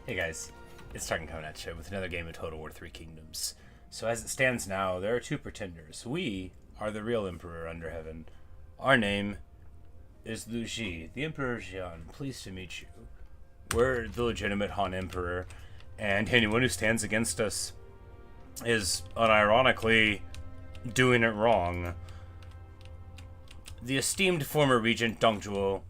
Hey guys, it's Tarkin coming at you with another game of Total War 3 Kingdoms. So as it stands now, there are two pretenders. We are the real Emperor under heaven. Our name is Liu Xi, the Emperor Xian. Pleased to meet you. We're the legitimate Han Emperor, and anyone who stands against us is unironically doing it wrong. The esteemed former regent Zhuo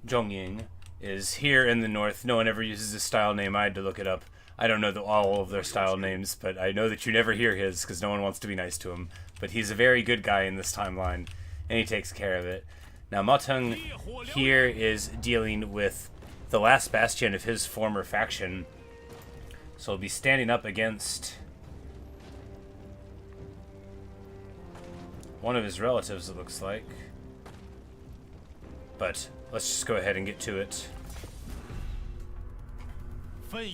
Zhongying is here in the north. No one ever uses his style name. I had to look it up. I don't know all of their style names, but I know that you never hear his because no one wants to be nice to him. But he's a very good guy in this timeline, and he takes care of it. Now, Ma Teng here is dealing with the last bastion of his former faction. So he'll be standing up against one of his relatives, it looks like. But let's just go ahead and get to it. This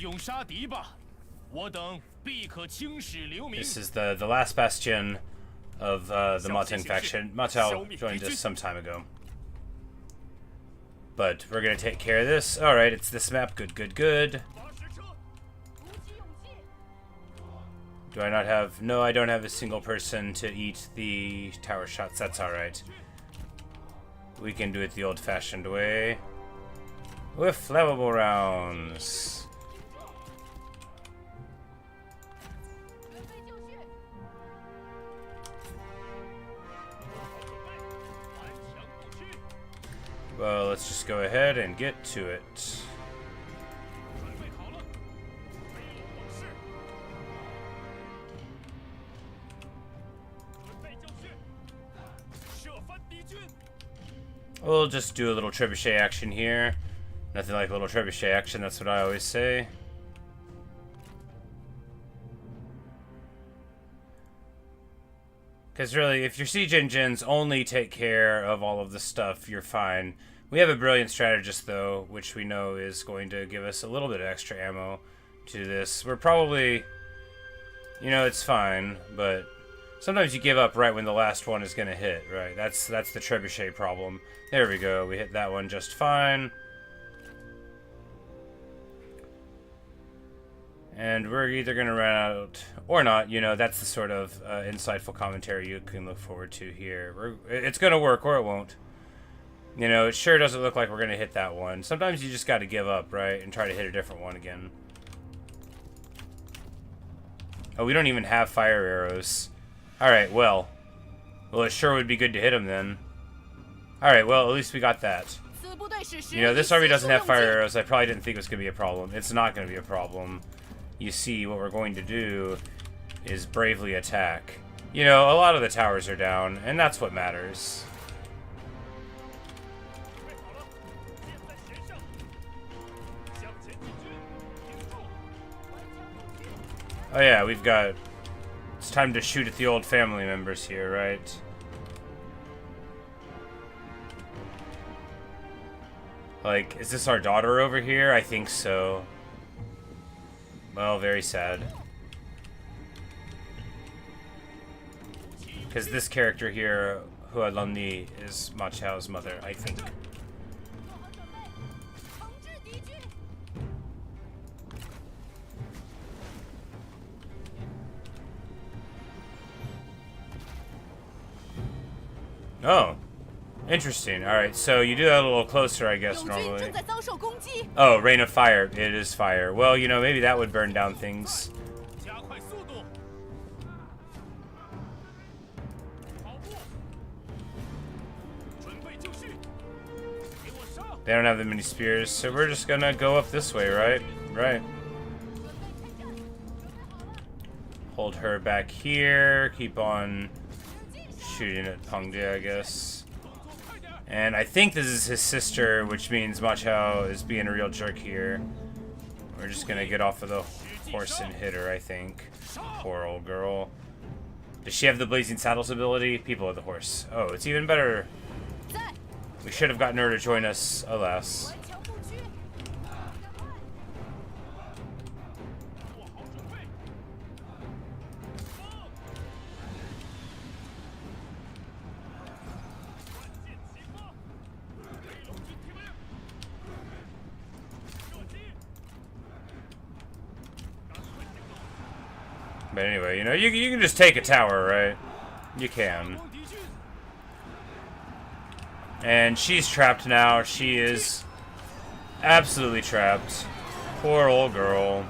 is the last bastion of the Ma Teng faction. Ma Tao joined us some time ago. But we're going to take care of this. Alright, it's this map. Good, good, good. Do I not have... No, I don't have a single person to eat the tower shots. That's alright. We can do it the old-fashioned way. With flammable rounds. Well, let's just go ahead and get to it. We'll just do a little trebuchet action here. Nothing like a little trebuchet action, that's what I always say. Because really, if your siege engines only take care of all of the stuff, you're fine. We have a brilliant strategist, though, which we know is going to give us a little bit of extra ammo to this. We're probably... You know, it's fine, but... Sometimes you give up right when the last one is going to hit, right? That's the trebuchet problem. There we go. We hit that one just fine. And we're either going to run out or not. You know, that's the sort of insightful commentary you can look forward to here. It's going to work or it won't. You know, it sure doesn't look like we're going to hit that one. Sometimes you just got to give up, right? And try to hit a different one again. Oh, we don't even have fire arrows. Alright, well, it sure would be good to hit him then. Alright, well, at least we got that. You know, this army doesn't have fire arrows. I probably didn't think it was going to be a problem. It's not going to be a problem. You see, what we're going to do is bravely attack. You know, a lot of the towers are down, and that's what matters. Oh yeah, we've got... It's time to shoot at the old family members here, right? Like, is this our daughter over here? I think so. Well, very sad. Because this character here, Hua Lanli, is Ma Chao's mother, I think. Oh, interesting. Alright, so you do that a little closer, I guess, normally. Oh, rain of fire. It is fire. Well, you know, maybe that would burn down things. They don't have that many spears, so we're just gonna go up this way, right? Right. Hold her back here. Keep on... shooting at Pengde, I guess. And I think this is his sister, which means Ma Chao is being a real jerk here. We're just gonna get off of the horse and hit her, I think. Poor old girl. Does she have the Blazing Saddles ability? People of the horse. Oh, it's even better. We should have gotten her to join us, alas. But anyway, you know, you can just take a tower, right? You can. And she's trapped now. She is absolutely trapped. Poor old girl.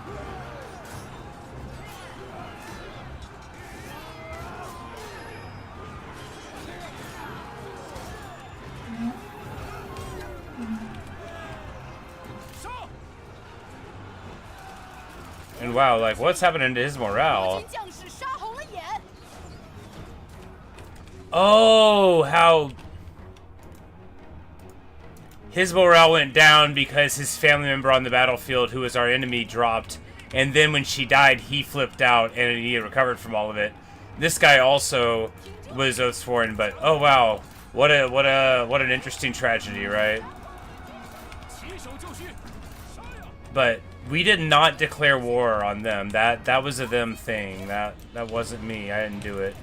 And wow, like, what's happening to his morale? Oh, how... His morale went down because his family member on the battlefield, who was our enemy, dropped. And then when she died, he flipped out and he recovered from all of it. This guy also was Oathsworn, but oh wow. What an interesting tragedy, right? But we did not declare war on them. That was a them thing. That wasn't me. I didn't do it.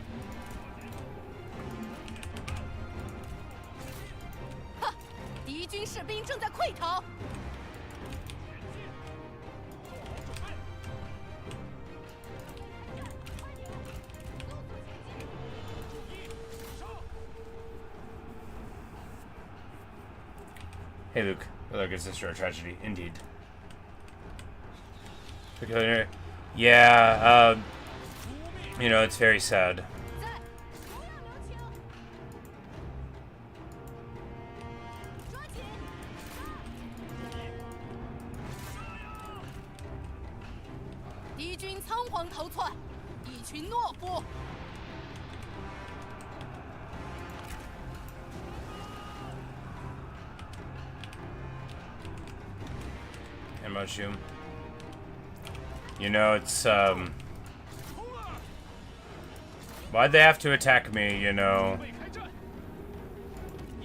Hey Luke, look, is this your tragedy? Indeed. Yeah, you know, it's very sad. Mushroom. You know, it's why'd they have to attack me, you know?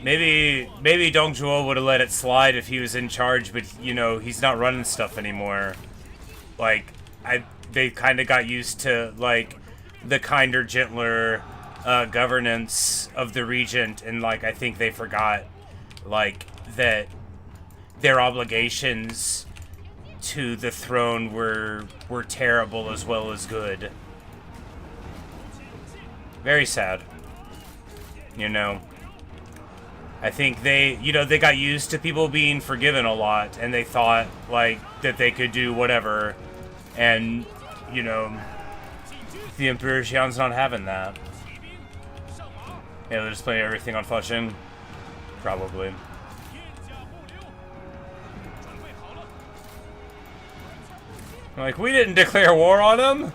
Maybe Dong Zhuo would have let it slide if he was in charge, but you know, he's not running stuff anymore. Like, they kind of got used to like the kinder, gentler governance of the regent, and like I think they forgot like that their obligations to the throne were terrible as well as good. Very sad. You know, I think they got used to people being forgiven a lot, and they thought like that they could do whatever, and you know, the Emperor Xian's not having that. Yeah, they're just playing everything on Flushing, probably. Like, we didn't declare war on him.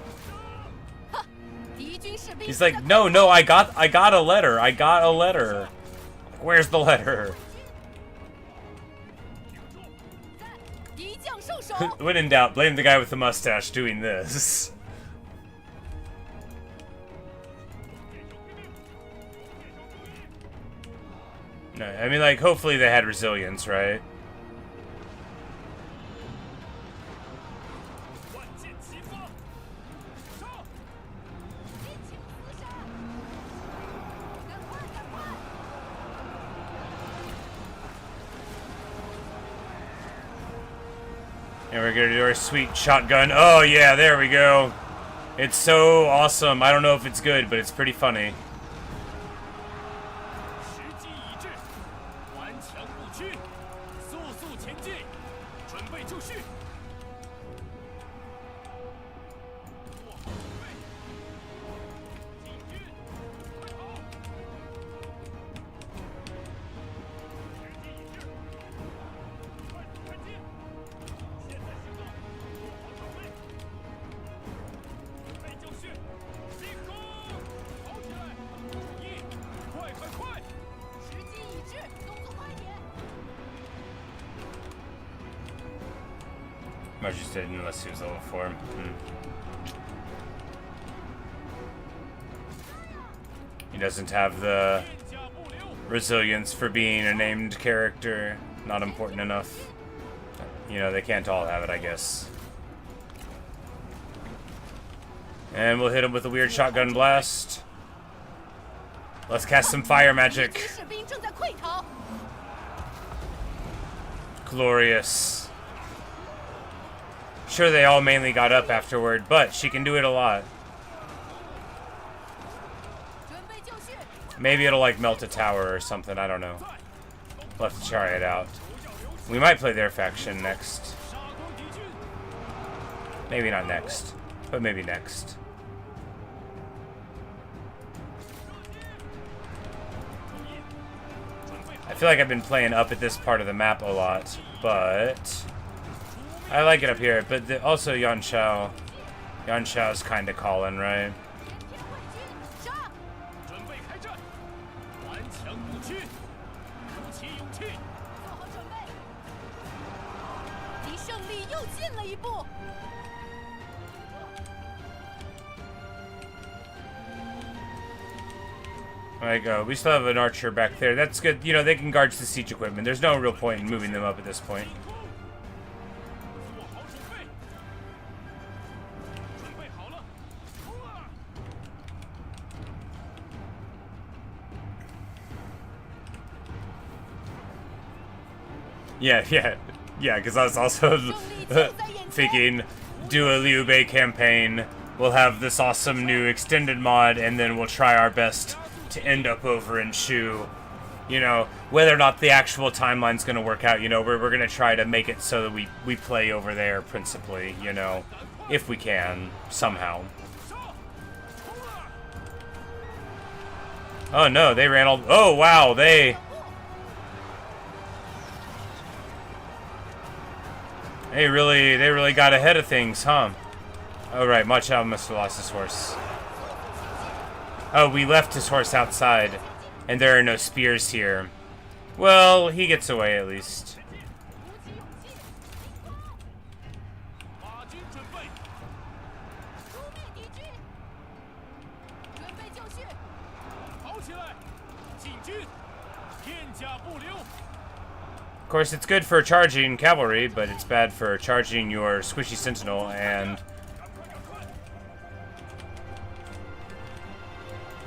He's like, no, I got a letter. I got a letter. Where's the letter? When in doubt, blame the guy with the mustache doing this. No, I mean, like, hopefully they had resilience, right? And we're gonna do our sweet shotgun. Oh yeah, there we go. It's so awesome. I don't know if it's good, but it's pretty funny. Much just didn't unless he was level 4. He doesn't have the resilience for being a named character. Not important enough. You know, they can't all have it, I guess. And we'll hit him with a weird shotgun blast. Let's cast some fire magic. Glorious. Sure, they all mainly got up afterward, but she can do it a lot. Maybe it'll like melt a tower or something, I don't know. We'll have to try it out. We might play their faction next. Maybe not next, but maybe next. I feel like I've been playing up at this part of the map a lot, but I like it up here. But also Xian Shao's kind of calling, right? Like, we still have an archer back there. That's good. You know, they can guard the siege equipment. There's no real point in moving them up at this point. Yeah, because I was also thinking, do a Liu Bei campaign. We'll have this awesome new extended mod, and then we'll try our best to end up over in Shu. You know, whether or not the actual timeline's going to work out, you know, we're going to try to make it so that we play over there principally, you know, if we can, somehow. Oh no, they ran all... Oh wow, they really got ahead of things, huh? Oh right, Ma Chao must have lost his horse. Oh, we left his horse outside, and there are no spears here. Well, he gets away at least. Of course, it's good for charging cavalry, but it's bad for charging your squishy sentinel and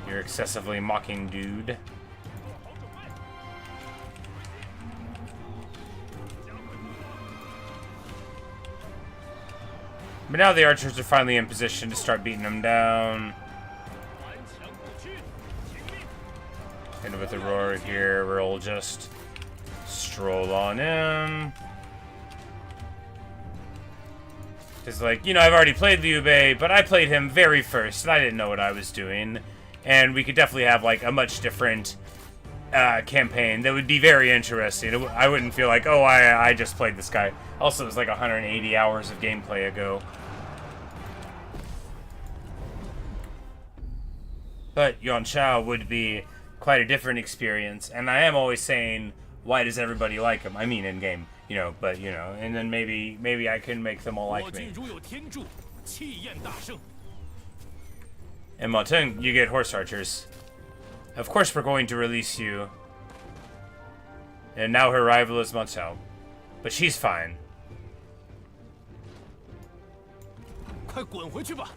your excessively mocking dude. But now the archers are finally in position to start beating them down. And with the roar here, we'll just stroll on in. Because, like, you know, I've already played Liu Bei, but I played him very first, and I didn't know what I was doing. And we could definitely have, like, a much different campaign that would be very interesting. I wouldn't feel like, oh, I just played this guy. Also, it was like 180 hours of gameplay ago. But Yuan Shao would be quite a different experience, and I am always saying, why does everybody like him? I mean, in game, you know. But you know, and then maybe I can make them all like me. And Ma Teng, you get horse archers. Of course, we're going to release you. And now her rival is Ma Chao, but she's fine. 快滚回去吧！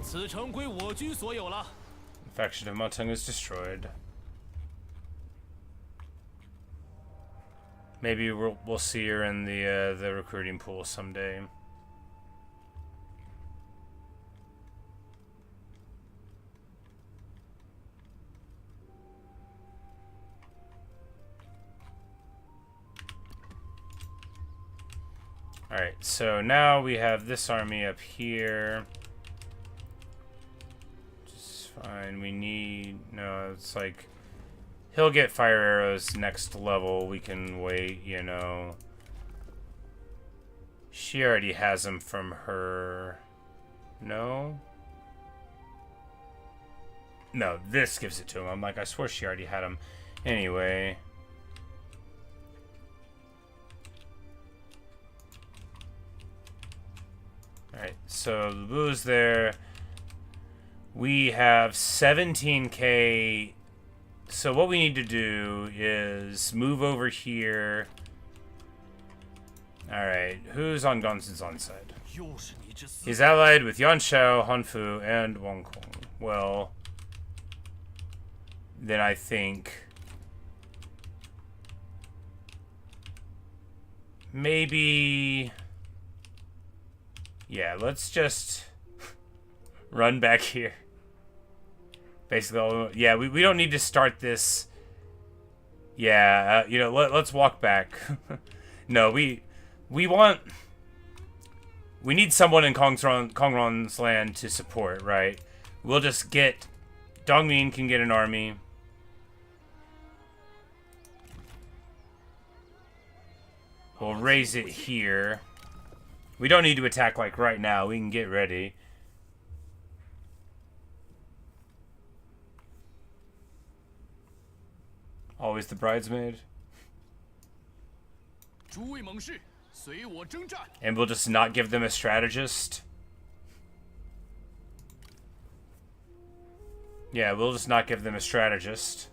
此城归我军所有了。 The faction of Ma Teng is destroyed. Maybe we'll see her in the recruiting pool someday. Alright, so now we have this army up here. Just fine. We need... No, it's like... He'll get fire arrows next level. We can wait, you know. She already has them from her... No? No, this gives it to him. I'm like, I swore she already had them. Anyway... Alright, so the blue's there. We have 17k. So what we need to do is move over here. Alright, who's on Gongsun's on side? He's allied with Yuan Shao, Hanfu, and Wang Kong. Well, then I think... maybe... Yeah, let's just run back here. Basically, yeah, we don't need to start this. Yeah, you know, let's walk back. No, we need someone in Kongron's land to support, right? We'll just get... Dongmin can get an army. We'll raise it here. We don't need to attack, like, right now. We can get ready. Always the bridesmaid. And we'll just not give them a strategist. Yeah, we'll just not give them a strategist.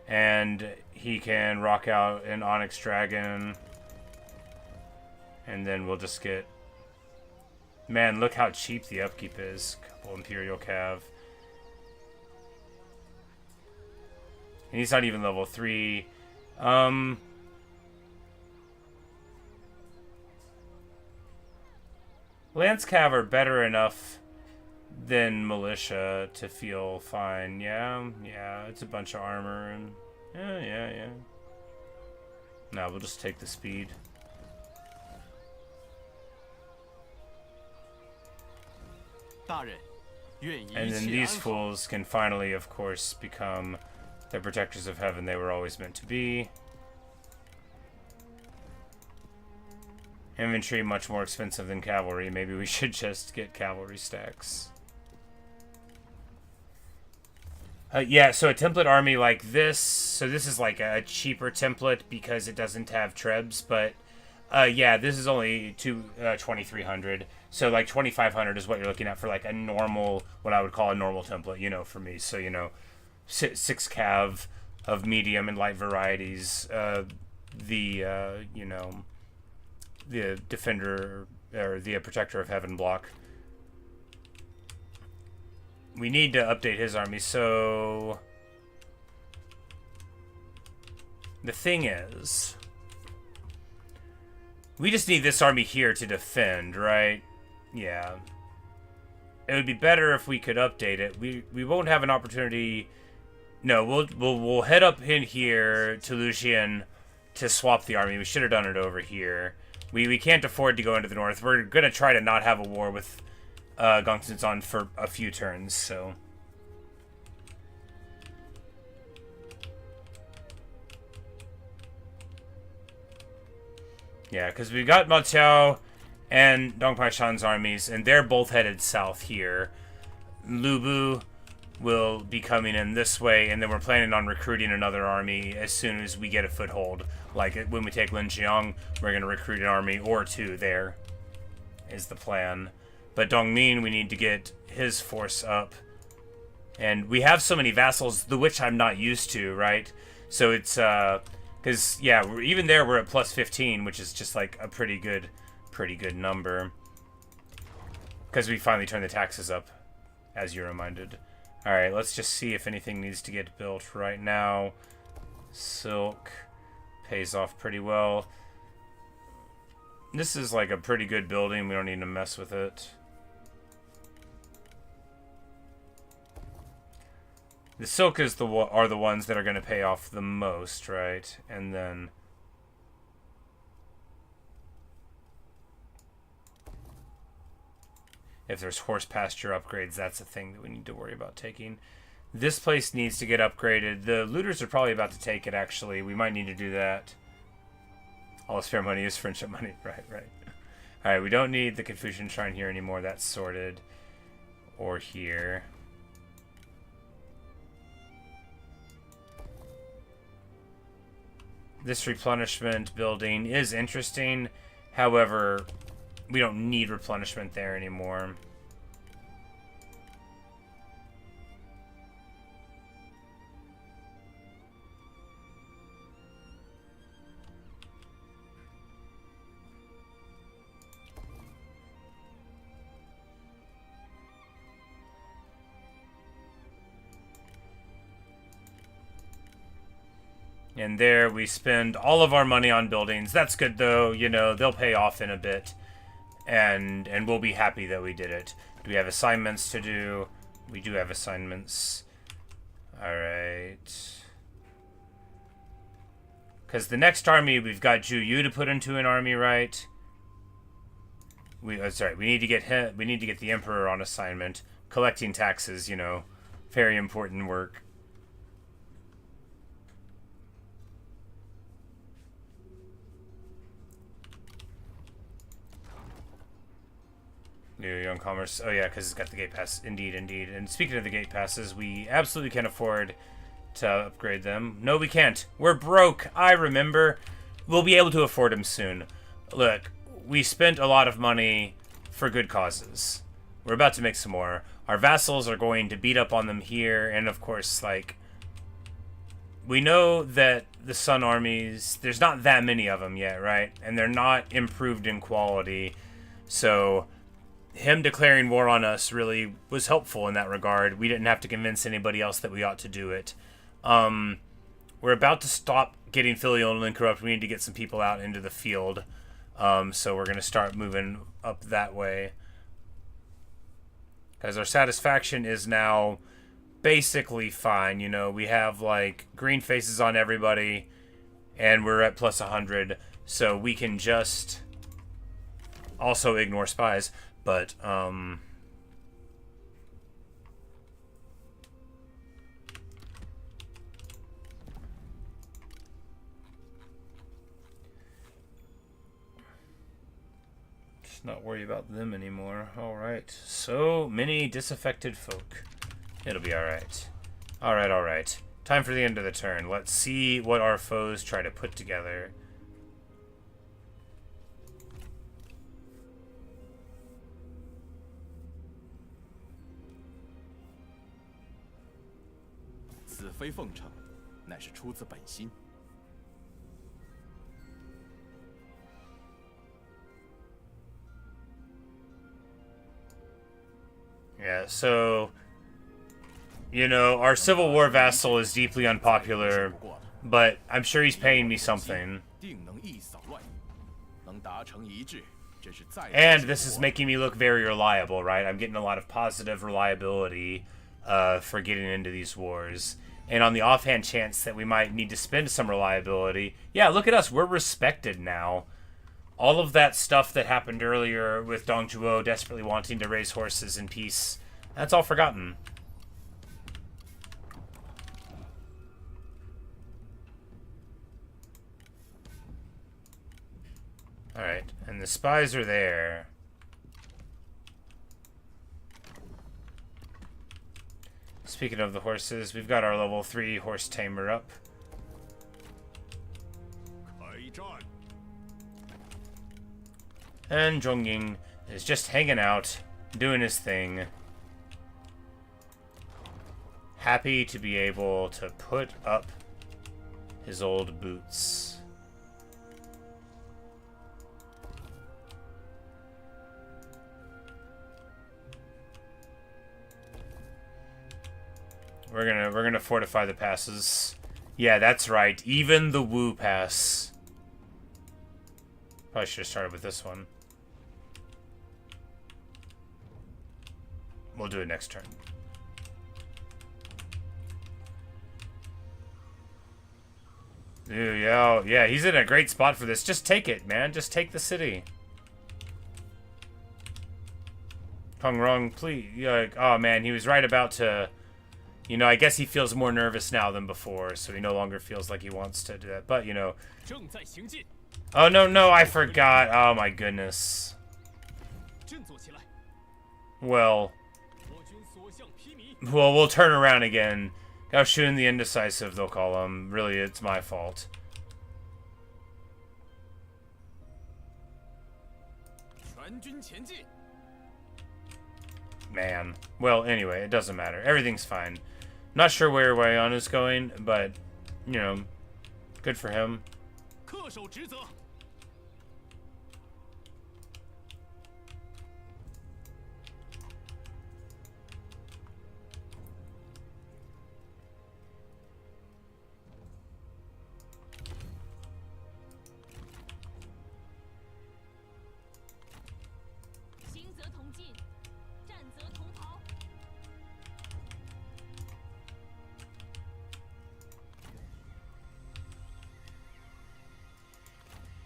And he can rock out an Onyx Dragon. And then we'll just get... Man, look how cheap the upkeep is. Couple Imperial Cav. And he's not even level 3. Lance Cav are better enough than Militia to feel fine. Yeah, it's a bunch of armor and... Yeah. No, we'll just take the speed. And then these fools can finally, of course, become the protectors of heaven they were always meant to be. Infantry much more expensive than cavalry. Maybe we should just get cavalry stacks. Yeah, so a template army like this. So this is like a cheaper template because it doesn't have trebs, but yeah, this is only 2,300. So like 2,500 is what you're looking at for like a normal, what I would call a normal template, you know, for me. So, you know, 6 cav of medium and light varieties. You know, the defender or the protector of heaven block. We need to update his army. So the thing is, we just need this army here to defend, right? Yeah. It would be better if we could update it. We won't have an opportunity. No, we'll head up in here to Xian to swap the army. We should have done it over here. We can't afford to go into the north. We're gonna try to not have a war with Gongsun on for a few turns. So. Yeah, because we got Ma Qiao and Dong Paishan's armies, and they're both headed south here. Lu Bu will be coming in this way, and then we're planning on recruiting another army as soon as we get a foothold. Like, when we take Linjiang, we're going to recruit an army or two there, is the plan. But Dongmin, we need to get his force up. And we have so many vassals, the which I'm not used to, right? So it's, because, yeah, even there we're at plus 15, which is just, like, a pretty good number. Because we finally turned the taxes up, as you're reminded. Alright, let's just see if anything needs to get built right now. Silk pays off pretty well. This is, like, a pretty good building. We don't need to mess with it. The silk is are the ones that are going to pay off the most, right? And then... if there's horse pasture upgrades, that's a thing that we need to worry about taking. This place needs to get upgraded. The looters are probably about to take it, actually. We might need to do that. All spare money is friendship money. Right. Alright, we don't need the Confucian Shrine here anymore. That's sorted. Or here. This replenishment building is interesting. However, we don't need replenishment there anymore. And there we spend all of our money on buildings. That's good though, you know, they'll pay off in a bit. And we'll be happy that we did it. Do we have assignments to do? We do have assignments. Alright. Because the next army, we've got Zhuo to put into an army, right? We need to get him, we need to get the Emperor on assignment. Collecting taxes, you know, very important work. New young commerce. Oh yeah, because it's got the gate pass. Indeed, indeed. And speaking of the gate passes, we absolutely can't afford to upgrade them. No, we can't. We're broke. I remember. We'll be able to afford them soon. Look, we spent a lot of money for good causes. We're about to make some more. Our vassals are going to beat up on them here, and of course, like, we know that the Sun armies, there's not that many of them yet, right? And they're not improved in quality, so him declaring war on us really was helpful in that regard. We didn't have to convince anybody else that we ought to do it. We're about to stop getting filial and corrupt. We need to get some people out into the field. So we're going to start moving up that way. Because our satisfaction is now basically fine. You know, we have like green faces on everybody. And we're at plus 100. So we can just also ignore spies. But, just not worry about them anymore. Alright. So many disaffected folk. It'll be alright. Alright, alright. Time for the end of the turn. Let's see what our foes try to put together. Yeah, so, you know, our Civil War vassal is deeply unpopular, but I'm sure he's paying me something. And this is making me look very reliable, right? I'm getting a lot of positive reliability for getting into these wars. And on the offhand chance that we might need to spend some reliability, yeah, look at us, we're respected now. All of that stuff that happened earlier with Dong Zhuo desperately wanting to raise horses in peace, that's all forgotten. Alright, and the spies are there. Speaking of the horses, we've got our level 3 horse tamer up. And Zhongying is just hanging out, doing his thing. Happy to be able to put up his old boots. We're gonna fortify the passes. Yeah, that's right. Even the Wu pass. Probably should have started with this one. We'll do it next turn. Ew, yeah, he's in a great spot for this. Just take it, man. Just take the city. Peng Rong, please. Oh, man, he was right about to... You know, I guess he feels more nervous now than before, so he no longer feels like he wants to do that. But, you know... Oh, no, I forgot. Oh, my goodness. Well, we'll turn around again. Gongsun the Indecisive, they'll call him. Really, it's my fault. Man. Well, anyway, it doesn't matter. Everything's fine. Not sure where Wei is going, but, you know, good for him.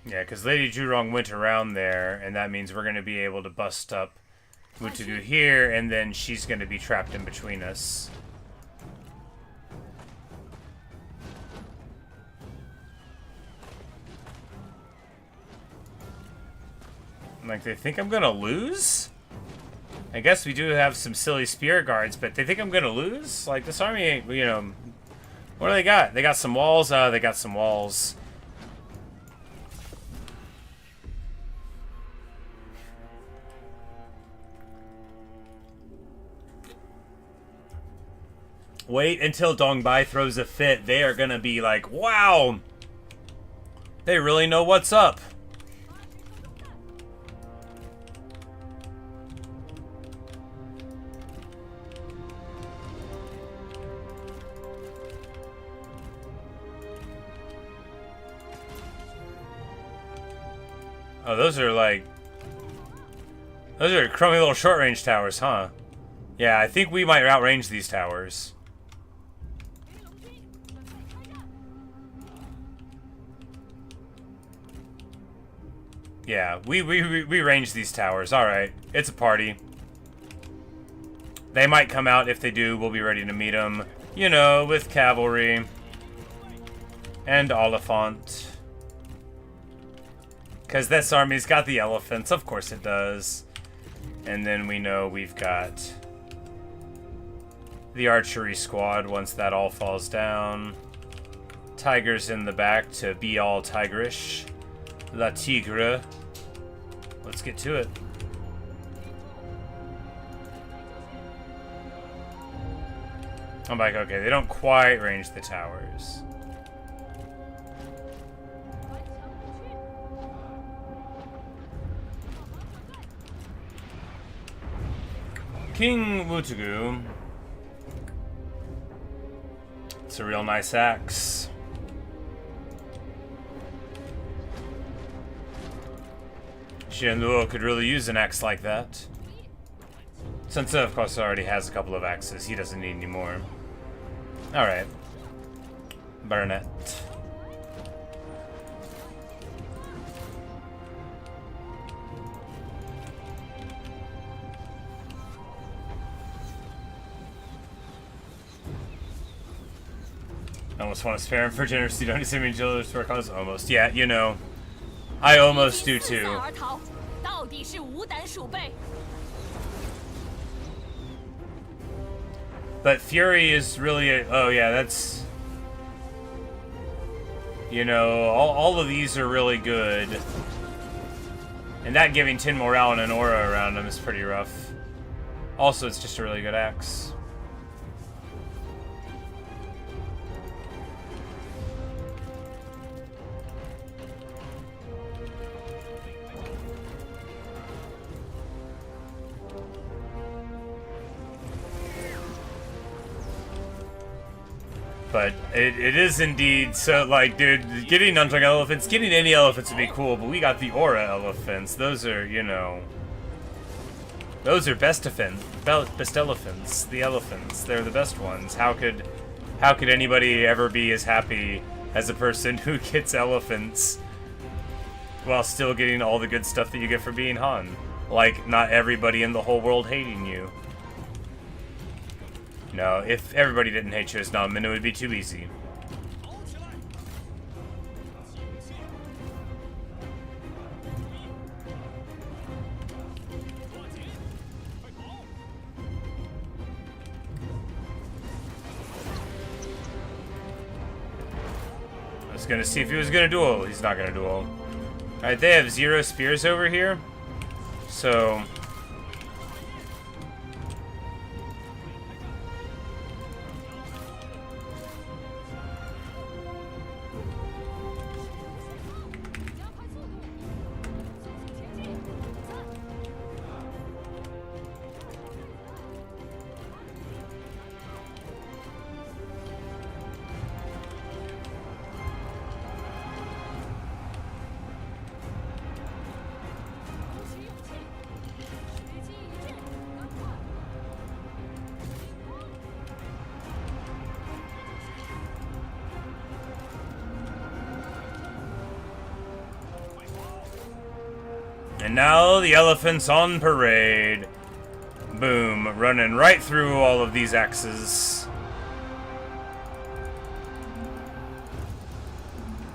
Yeah, because Lady Zhurong went around there, and that means we're going to be able to bust up Mutagu here, and then she's going to be trapped in between us. Like, they think I'm going to lose? I guess we do have some silly spear guards, but they think I'm going to lose? Like, this army ain't, you know... What do they got? They got some walls? They got some walls. Wait until Dongbai throws a fit. They are gonna be like, wow! They really know what's up. Oh, those are like... Those are crummy little short-range towers, huh? Yeah, I think we might outrange these towers. Yeah, we range these towers. Alright, it's a party. They might come out. If they do, we'll be ready to meet them. You know, with cavalry. And Oliphant. Because this army's got the elephants. Of course it does. And then we know we've got the archery squad once that all falls down. Tigers in the back to be all tigerish. La Tigre. Let's get to it. I'm like, okay, they don't quite range the towers. King Mutagu. It's a real nice axe. Xian could really use an axe like that. Since, of course, already has a couple of axes, he doesn't need any more. Alright. Baronet. I almost want to spare him for generosity. Don't you see me jealous for a cause? Almost. Yeah, you know. I almost do too. But Fury is really a... Oh, yeah, that's... You know, all of these are really good. And that giving 10 morale and an aura around him is pretty rough. Also, it's just a really good axe. But it is indeed so, like, dude, getting non-tongue elephants, getting any elephants would be cool, but we got the aura elephants. Those are, you know, those are best elephants. The elephants, they're the best ones. How could anybody ever be as happy as a person who gets elephants while still getting all the good stuff that you get for being Han? Like, not everybody in the whole world hating you. No, if everybody didn't hate you as Nanman, it would be too easy. I was gonna see if he was gonna duel. He's not gonna duel. Alright, they have 0 spears over here. So... And now the elephants on parade. Boom, running right through all of these axes.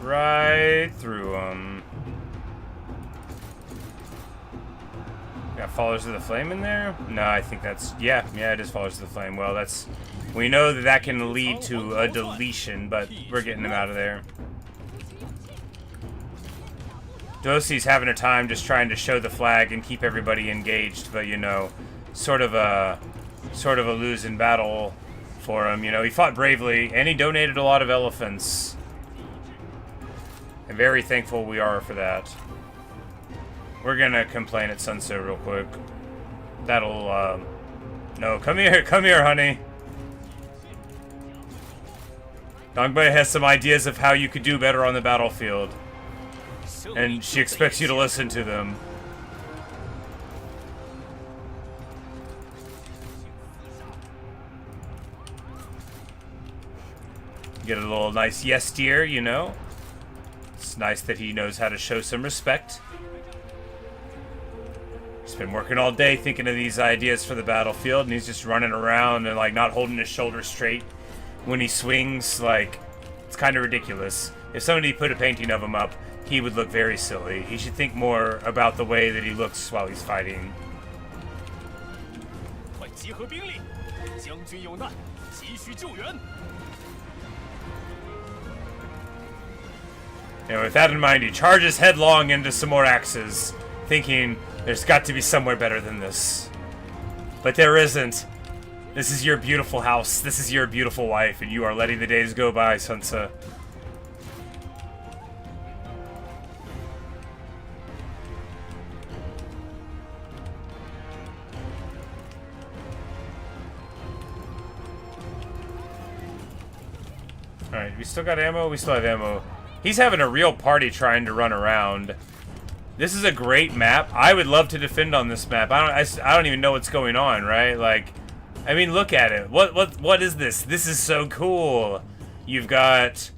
Right through them. Got followers of the flame in there? No, I think that's... Yeah, it is followers of the flame. Well, that's... We know that that can lead to a deletion, but we're getting them out of there. Dosi's having a time just trying to show the flag and keep everybody engaged, but, you know, sort of a losing battle for him. You know, he fought bravely, and he donated a lot of elephants. And very thankful we are for that. We're gonna complain at Sun Tzu real quick. That'll, no, come here, honey. Dongbei has some ideas of how you could do better on the battlefield. And she expects you to listen to them. Get a little nice yes dear, you know. It's nice that he knows how to show some respect. He's been working all day thinking of these ideas for the battlefield, and he's just running around and like not holding his shoulders straight when he swings. Like, it's kind of ridiculous. If somebody put a painting of him up, he would look very silly. He should think more about the way that he looks while he's fighting. And with that in mind, he charges headlong into some more axes, thinking there's got to be somewhere better than this. But there isn't. This is your beautiful house. This is your beautiful wife, and you are letting the days go by, Sun Tzu. Alright, we still got ammo? We still have ammo. He's having a real party trying to run around. This is a great map. I would love to defend on this map. I don't even know what's going on, right? Like, I mean, look at it. What is this? This is so cool. You've got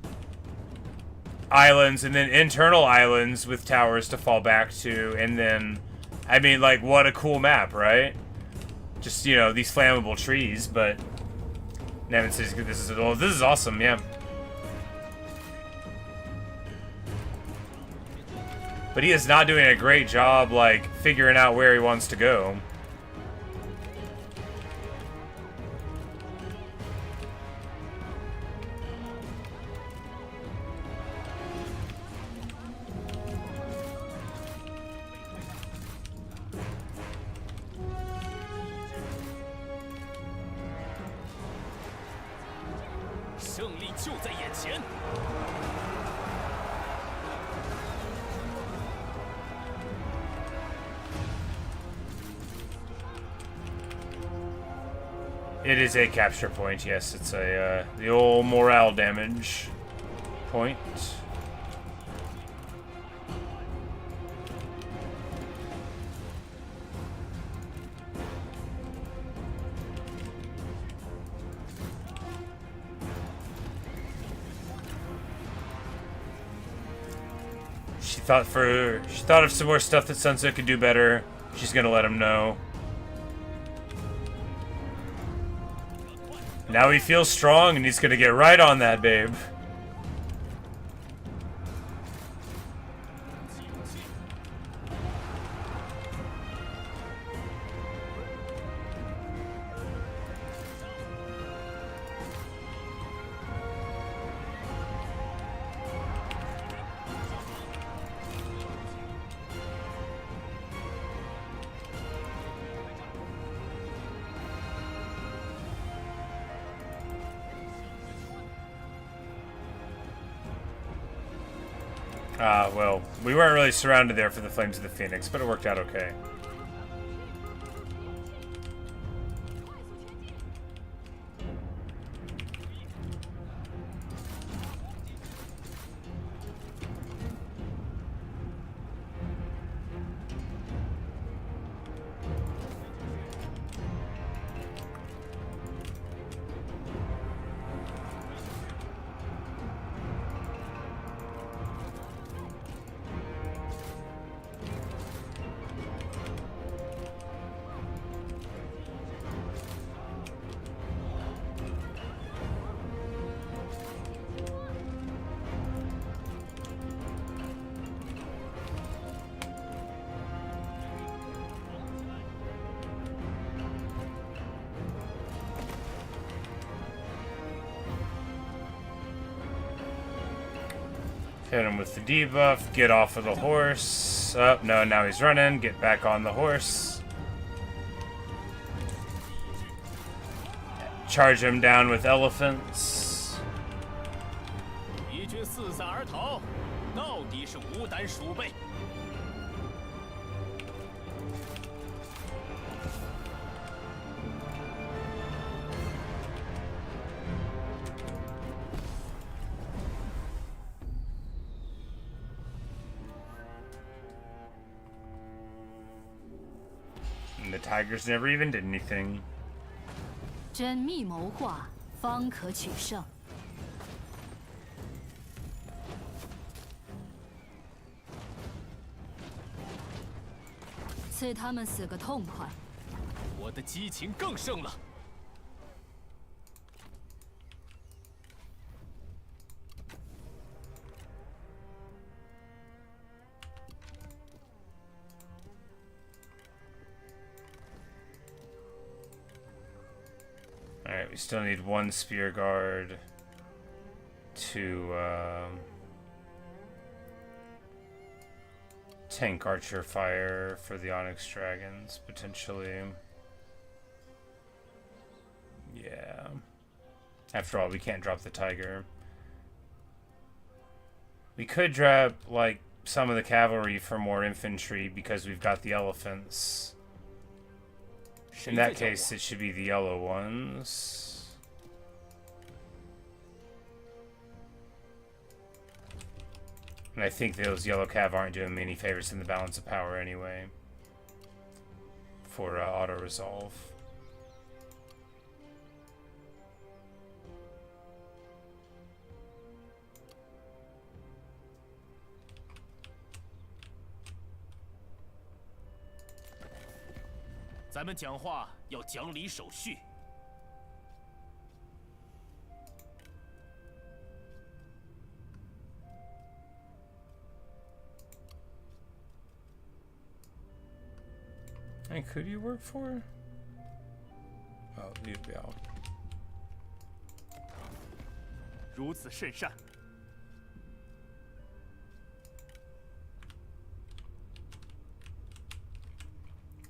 islands and then internal islands with towers to fall back to, and then, I mean, like, what a cool map, right? Just, you know, these flammable trees, but Nanman says this is awesome, yeah. But he is not doing a great job, like, figuring out where he wants to go. It is a capture point, yes. It's a the old morale damage point. She thought of some more stuff that Sun Tzu could do better. She's gonna let him know. Now he feels strong, and he's gonna get right on that, babe. Well, we weren't really surrounded there for the Flames of the Phoenix, but it worked out okay. Hit him with the debuff. Get off of the horse. Oh, no, now he's running. Get back on the horse. Charge him down with elephants. 敌军四散而逃，到底是无胆鼠辈。 And the tigers never even did anything. 缜密谋划，方可取胜。赐他们死个痛快！我的激情更盛了。 Alright, we still need one spear guard to tank archer fire for the Onyx Dragons, potentially. Yeah. After all, we can't drop the tiger. We could drop, like, some of the cavalry for more infantry because we've got the elephants. In that case, it should be the yellow ones. And I think those yellow cav aren't doing me any favors in the balance of power anyway. For auto-resolve. "咱们讲话要讲理守序。 And who do you work for? Oh, Liu Biao. 如此甚善。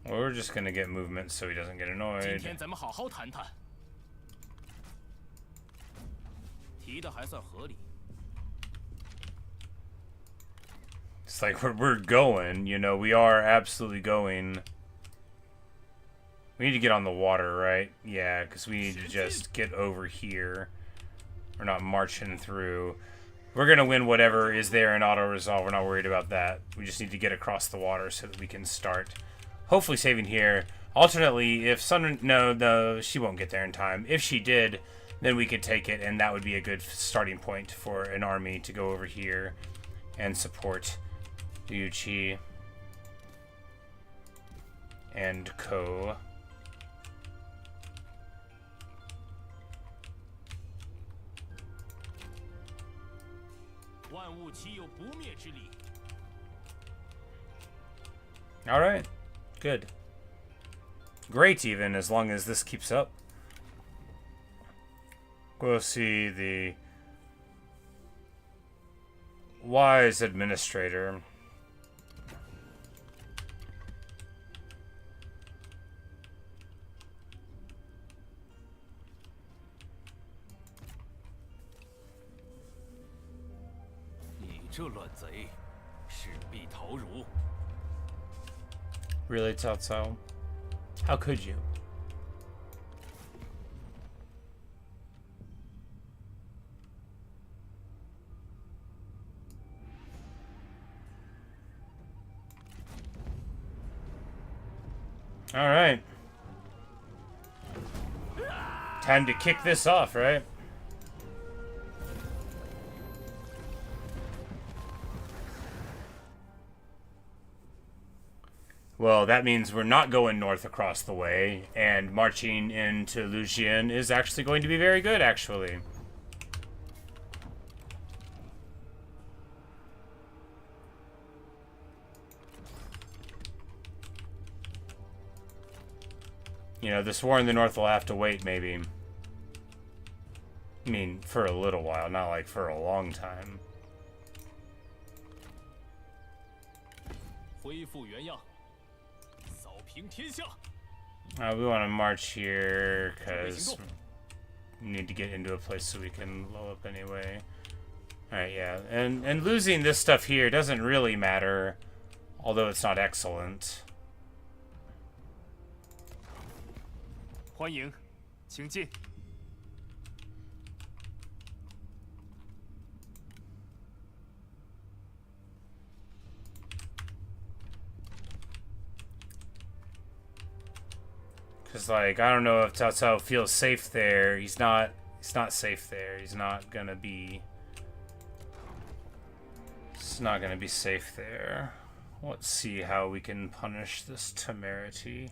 Well, we're just gonna get movement so he doesn't get 今 annoyed. 天咱们好好谈谈。提的还算合理。 It's like we're going, you know, we are absolutely going. We need to get on the water, right? Yeah, because we need to just get over here. We're not marching through. We're going to win whatever is there in auto-resolve. We're not worried about that. We just need to get across the water so that we can start hopefully saving here. Alternately, if Sun... No, she won't get there in time. If she did, then we could take it, and that would be a good starting point for an army to go over here and support Liu Qi and Co. 万物岂有不灭之理？ All right, good, great. Even as long as this keeps up, we'll see the wise administrator. Really, Cao Cao? How could you? All right. Time to kick this off, right? Well, that means we're not going north across the way, and marching into Xian is actually going to be very good, actually. You know, this war in the north will have to wait, maybe. I mean, for a little while, not like for a long time. 恢复原样，扫平天下。We want to march here because we need to get into a place so we can blow up anyway. Alright, yeah. And losing this stuff here doesn't really matter, although it's not excellent. 欢迎，请进。Because, like, I don't know if Cao Cao feels safe there. He's not safe there. He's not gonna be safe there. Let's see how we can punish this temerity.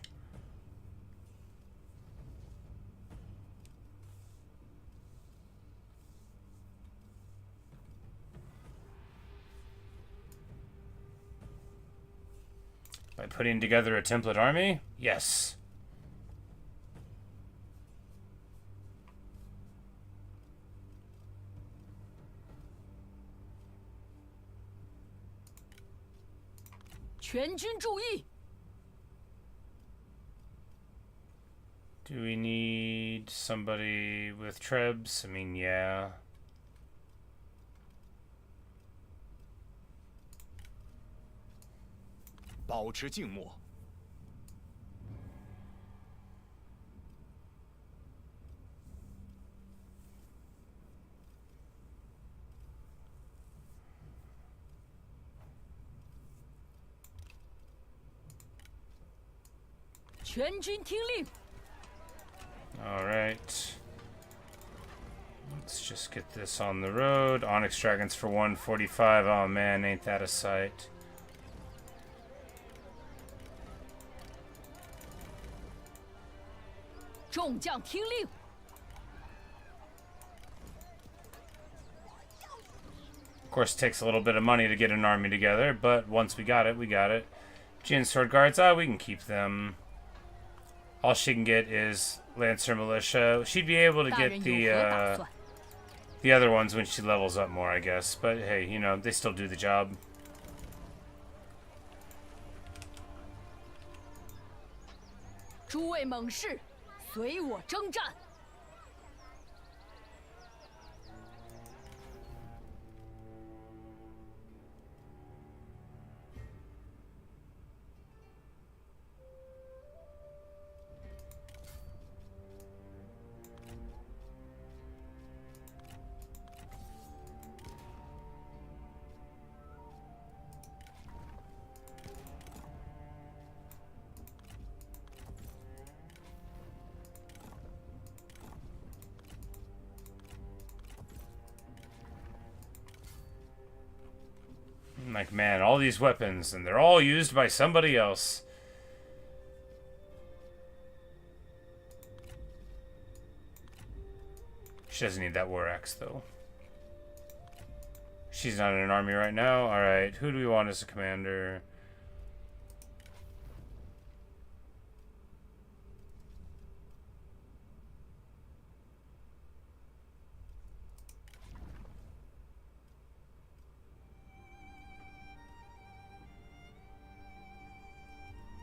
By putting together a template army? Yes. Do we need somebody with trebs? I mean, yeah. Alright. Let's just get this on the road. Onyx Dragons for 145. Oh man, ain't that a sight. Of course, it takes a little bit of money to get an army together, but once we got it, we got it. Jian Sword Guards, we can keep them. All she can get is Lancer Militia. She'd be able to get the other ones when she levels up more, I guess. But hey, you know, they still do the job. Like, man, all these weapons, and they're all used by somebody else. She doesn't need that war axe, though. She's not in an army right now. Alright, who do we want as a commander?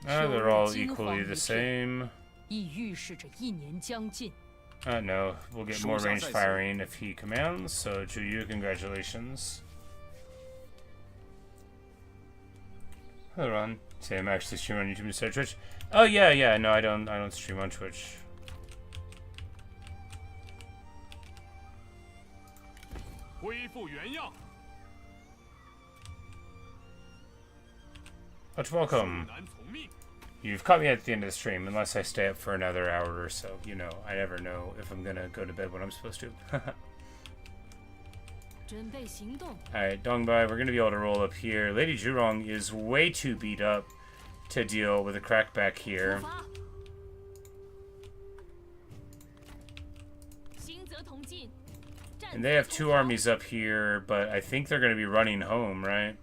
They're all equally the same. No, we'll get more range firing if he commands, so Zhuo, congratulations. Hold on. Say I'm actually streaming on YouTube instead of Twitch. Oh yeah, no, I don't stream on Twitch. But welcome. You've caught me at the end of the stream, unless I stay up for another hour or so. You know, I never know if I'm gonna go to bed when I'm supposed to. Alright, Dongbai, we're gonna be able to roll up here. Lady Zhurong is way too beat up to deal with a crackback here. And they have two armies up here, but I think they're gonna be running home, right?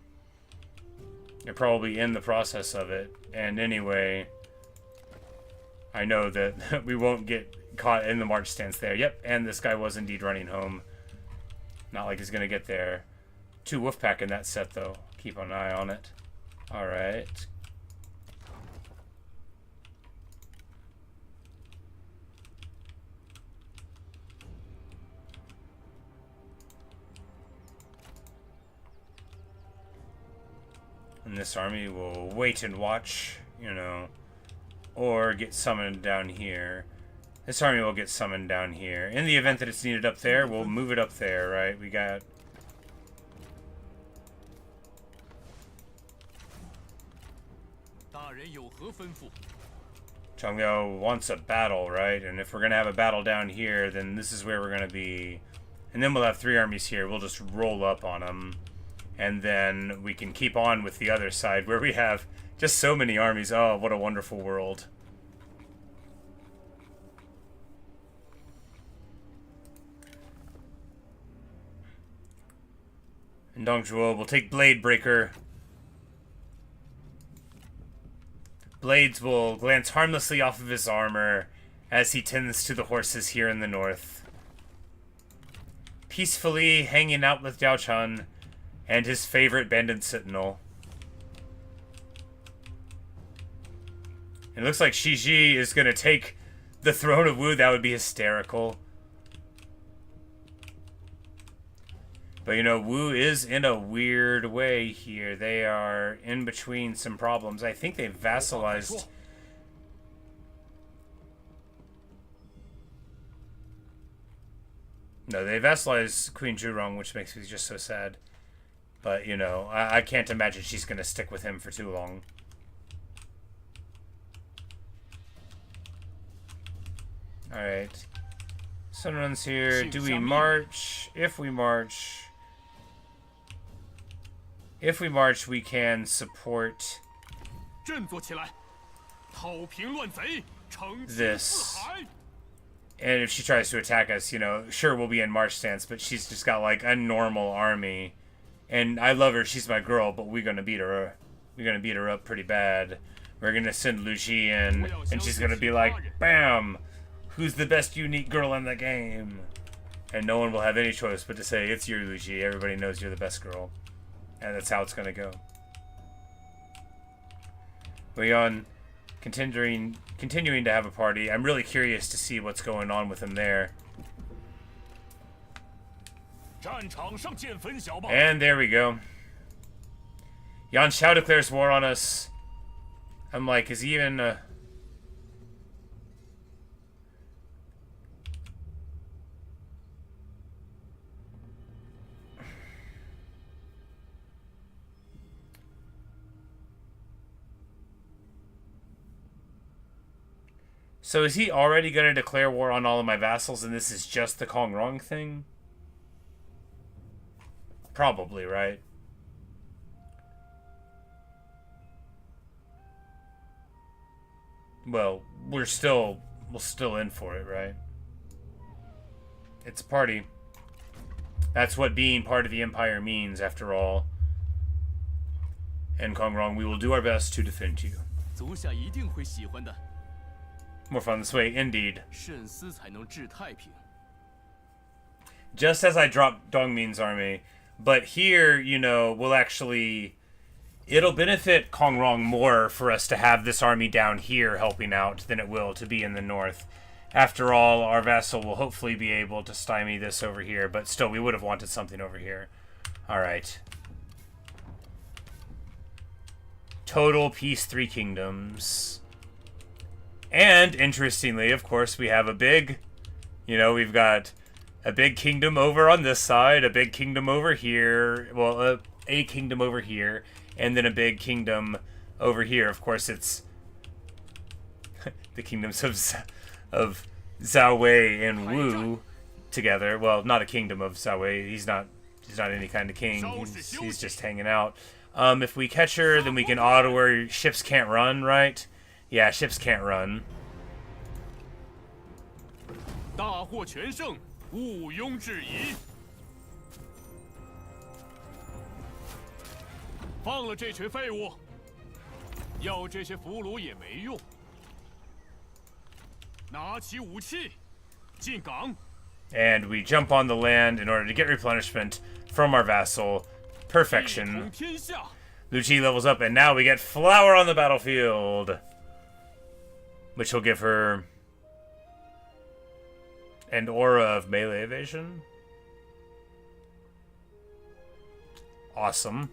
They're probably in the process of it. And anyway, I know that we won't get caught in the march stance there. Yep, and this guy was indeed running home. Not like he's going to get there. 2 Wolfpack in that set, though. Keep an eye on it. Alright. And this army will wait and watch, you know, or get summoned down here. This army will get summoned down here. In the event that it's needed up there, we'll move it up there, right? We got... Changyao wants a battle, right? And if we're going to have a battle down here, then this is where we're going to be. And then we'll have 3 armies here. We'll just roll up on them. And then we can keep on with the other side where we have just so many armies. Oh, what a wonderful world. And Dong Zhuo will take Blade Breaker. Blades will glance harmlessly off of his armor as he tends to the horses here in the north. Peacefully hanging out with Diao Chan and his favorite bandit sentinel. It looks like Shiji is going to take the throne of Wu. That would be hysterical. But, you know, Wu is in a weird way here. They are in between some problems. I think they've vassalized... No, they vassalized Queen Zhurong, which makes me just so sad. But, you know, I can't imagine she's going to stick with him for too long. Alright. Sun runs here. Do we march? If we march... If we march, we can support this. And if she tries to attack us, you know, sure, we'll be in march stance, but she's just got, like, a normal army. And I love her, she's my girl, but we're gonna beat her. We're gonna beat her up pretty bad. We're gonna send Lu Ji in, and she's gonna be like, BAM! Who's the best unique girl in the game? And no one will have any choice but to say, it's your Lu Ji. Everybody knows you're the best girl. And that's how it's gonna go. Leon continuing to have a party. I'm really curious to see what's going on with him there. And there we go. Yan Xiao declares war on us. I'm like, is he even... So is he already going to declare war on all of my vassals and this is just the Kongrong thing? Probably, right? Well, we're still in for it, right? It's a party. That's what being part of the Empire means, after all. And Kongrong, we will do our best to defend you. More fun this way, indeed. Just as I dropped Dongmin's army, but here, you know, we'll actually... It'll benefit Kongrong more for us to have this army down here helping out than it will to be in the north. After all, our vassal will hopefully be able to stymie this over here, but still, we would have wanted something over here. Alright. Total peace, 3 kingdoms. And, interestingly, of course, we have a big, you know, we've got a big kingdom over on this side, a big kingdom over here, well, a kingdom over here, and then a big kingdom over here. Of course, it's the kingdoms of Zhao Wei and Wu together. Well, not a kingdom of Zhao Wei. He's not any kind of king. He's just hanging out. If we catch her, then we can auto where ships can't run, right? Yeah, ships can't run. And we jump on the land in order to get replenishment from our vassal. Perfection. Lu Qi levels up, and now we get Flower on the battlefield, which will give her an aura of melee evasion. Awesome.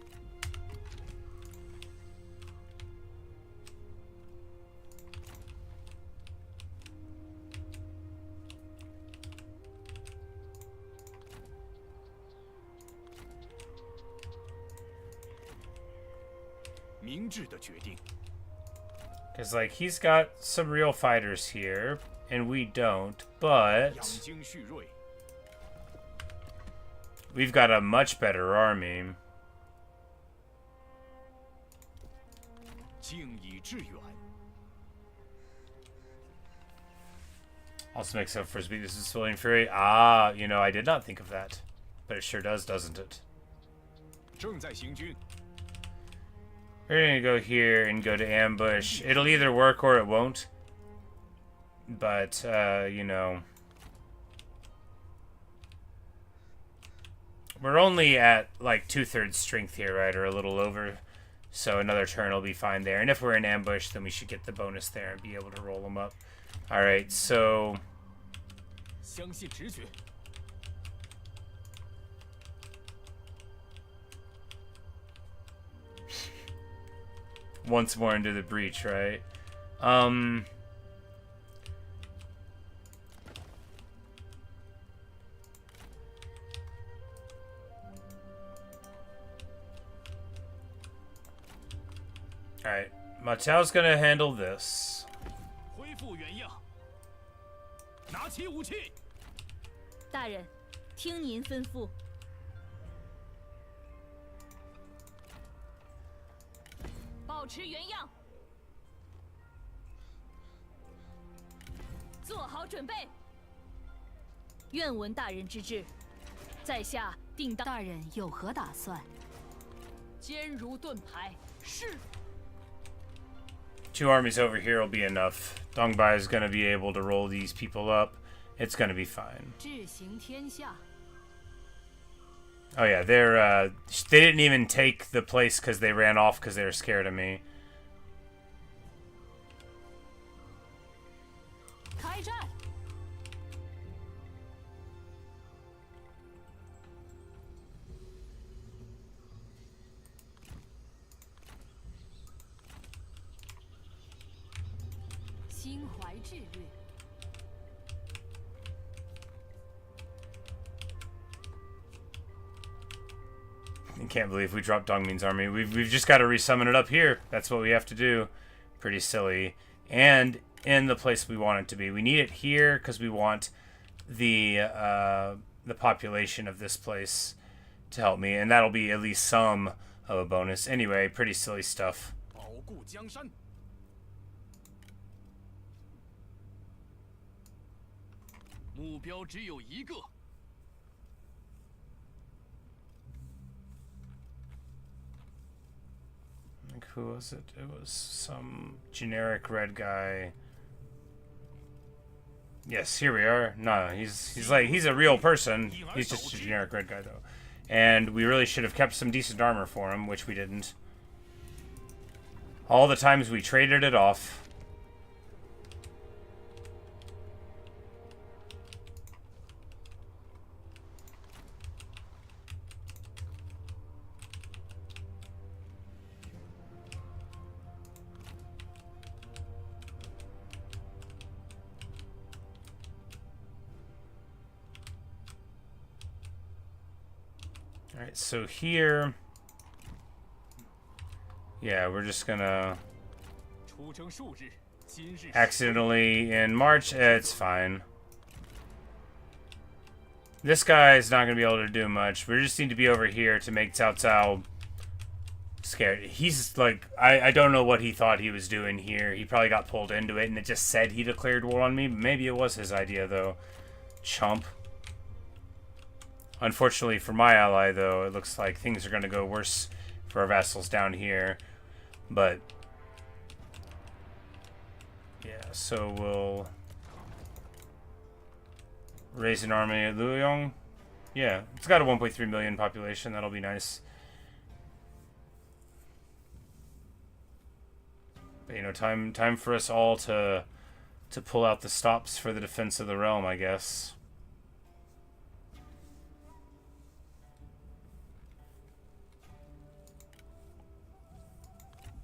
Because, like, he's got some real fighters here, and we don't, but we've got a much better army. Also makes up for his weakness in civilian fury. Ah, you know, I did not think of that. But it sure does, doesn't it? We're gonna go here and go to ambush. It'll either work or it won't. But, you know. We're only at, like, 2/3 strength here, right? Or a little over. So another turn will be fine there. And if we're in ambush, then we should get the bonus there and be able to roll them up. Alright, so... once more into the breach, right? Alright, Matao's gonna handle this. 大人，听您吩咐。保持原样，做好准备。愿闻大人之志，在下定当。大人有何打算？坚如盾牌，是。Two armies over here will be enough. Dongbai is gonna be able to roll these people up. It's gonna be fine. 志行天下。 Oh yeah, they didn't even take the place because they ran off because they were scared of me. 开战！心怀志略。 I can't believe we dropped Dongmin's army. We've just got to resummon it up here. That's what we have to do. Pretty silly. And in the place we want it to be. We need it here because we want the population of this place to help me, and that'll be at least some of a bonus. Anyway, pretty silly stuff. 目标只有一个。 Who was it? It was some generic red guy. Yes, here we are. No, he's a real person. He's just a generic red guy though. And we really should have kept some decent armor for him, which we didn't. All the times we traded it off. Alright, so here... yeah, we're just gonna... accidentally in March, it's fine. This guy's not gonna be able to do much. We just need to be over here to make Cao Cao scared. He's like, I don't know what he thought he was doing here. He probably got pulled into it and it just said he declared war on me. Maybe it was his idea though. Chump. Unfortunately for my ally, though, it looks like things are going to go worse for our vassals down here. But, yeah, so we'll raise an army at Luoyang. Yeah, it's got a 1.3 million population. That'll be nice. But, you know, time for us all to pull out the stops for the defense of the realm, I guess.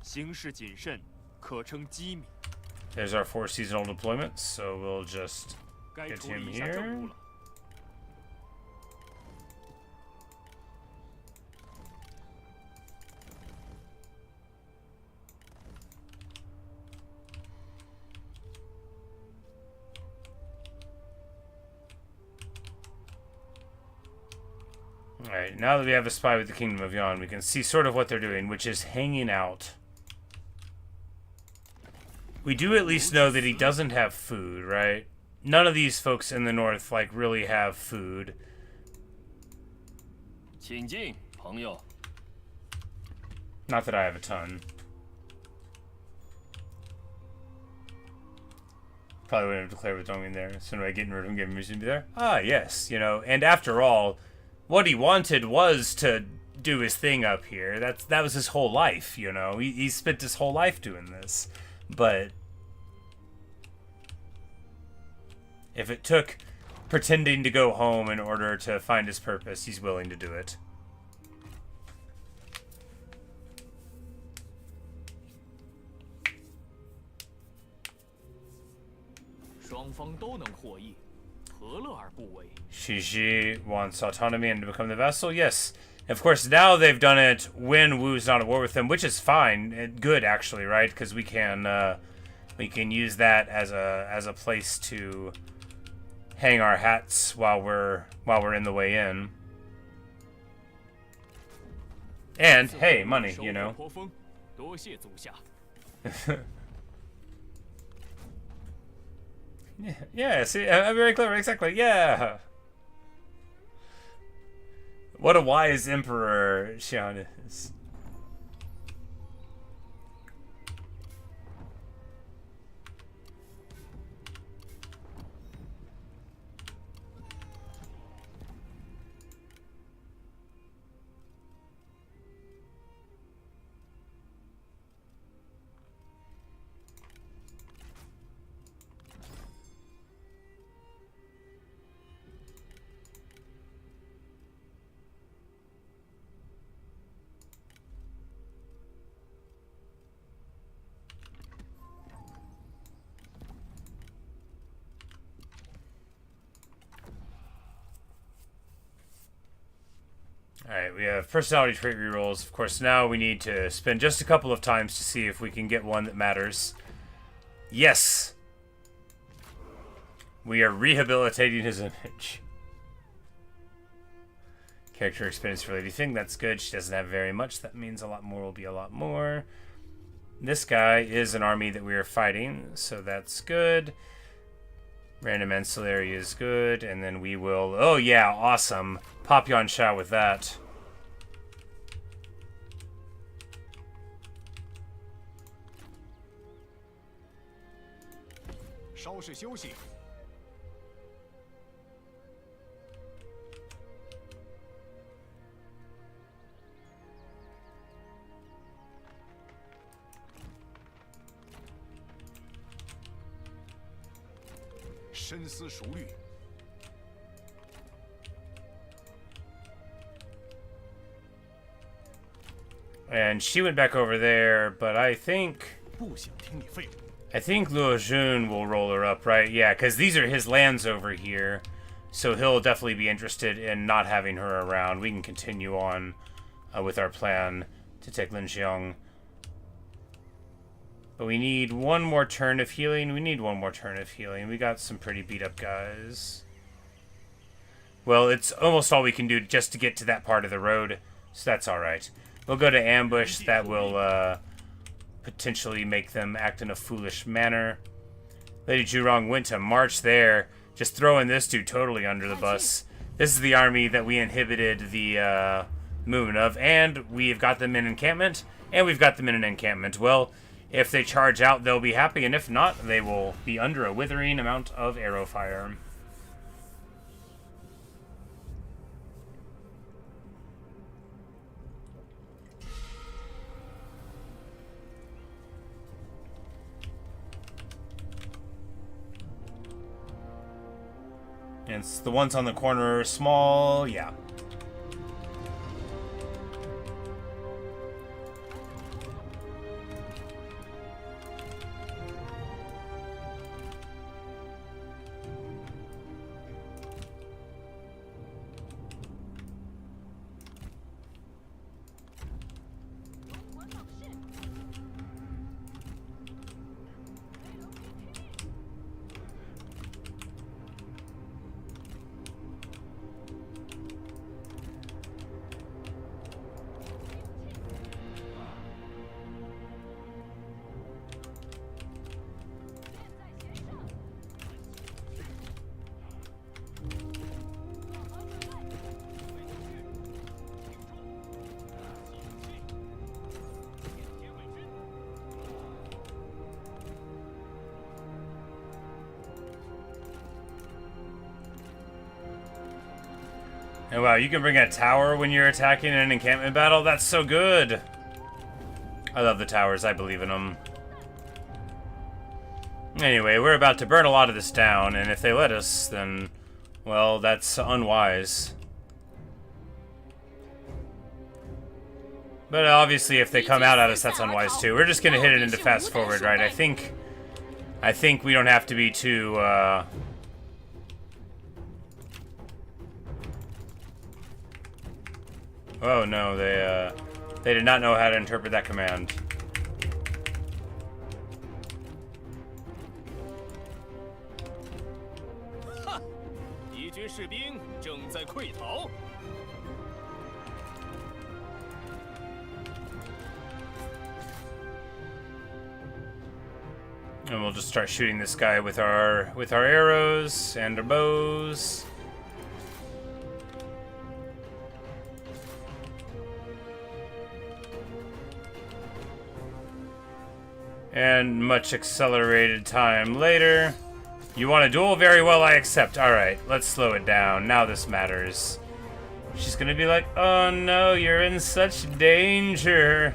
行事谨慎，可称机敏。 There's our 4 seasonal deployments, so we'll just 该 get 处理 him 一下政 here. 务了。 Alright, now that we have a spy with the Kingdom of Xian, we can see sort of what they're doing, which is hanging out. We do at least know that he doesn't have food, right? None of these folks in the north, like, really have food. 请进，朋友。 Not that I have a ton. Probably wouldn't have declared with Dongmin there. As soon as I get rid of him, give him reason to be there. Ah, yes, you know, and after all, what he wanted was to do his thing up here. That was his whole life, you know. He spent his whole life doing this. But if it took pretending to go home in order to find his purpose, he's willing to do it. 双方都能获益，何乐而不为？ Shiji wants autonomy and to become the vassal. Yes. Of course, now they've done it when Wu's not at war with them, which is fine. Good, actually, right? Because we can use that as a place to hang our hats while we're in the way in. And hey, money, you know. 颇丰，多谢足下。 Yeah, see, I'm very clever, exactly, yeah. What a wise emperor Xian is. Alright, we have personality trait rerolls. Of course, now we need to spend just a couple of times to see if we can get one that matters. Yes! We are rehabilitating his image. Character experience for Lady Thing, that's good. She doesn't have very much. That means a lot more will be a lot more. This guy is an army that we are fighting, so that's good. Random ancillary is good, and then we will... Oh yeah, awesome. Pop Yuan Shao with that. 稍事休息。深思熟虑。 And she went back over there, but I think... 不想听你废话。 I think Luo Jun will roll her up, right? Yeah, because these are his lands over here. So he'll definitely be interested in not having her around. We can continue on with our plan to take Linxiang. But we need one more turn of healing. We need one more turn of healing. We got some pretty beat up guys. Well, it's almost all we can do just to get to that part of the road. So that's alright. We'll go to ambush. That will potentially make them act in a foolish manner. Lady Zhurong went to march there, just throwing this dude totally under the bus. This is the army that we inhibited the movement of, and we've got them in encampment, and we've got them in an encampment. Well, if they charge out, they'll be happy, and if not, they will be under a withering amount of arrow fire. And the ones on the corner are small, yeah. And wow, you can bring a tower when you're attacking an encampment battle? That's so good! I love the towers, I believe in them. Anyway, we're about to burn a lot of this down, and if they let us, then, well, that's unwise. But obviously, if they come out at us, that's unwise too. We're just gonna hit it into fast forward, right? I think we don't have to be too, Oh no, they did not know how to interpret that command. And we'll just start shooting this guy with our arrows and our bows. And much accelerated time later. You want a duel? Very well, I accept. Alright, let's slow it down. Now this matters. She's gonna be like, oh no, you're in such danger.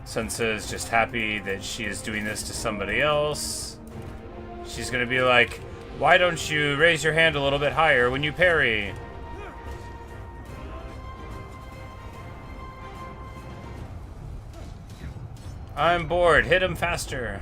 Sansa is just happy that she is doing this to somebody else. She's gonna be like, why don't you raise your hand a little bit higher when you parry? I'm bored. Hit him faster.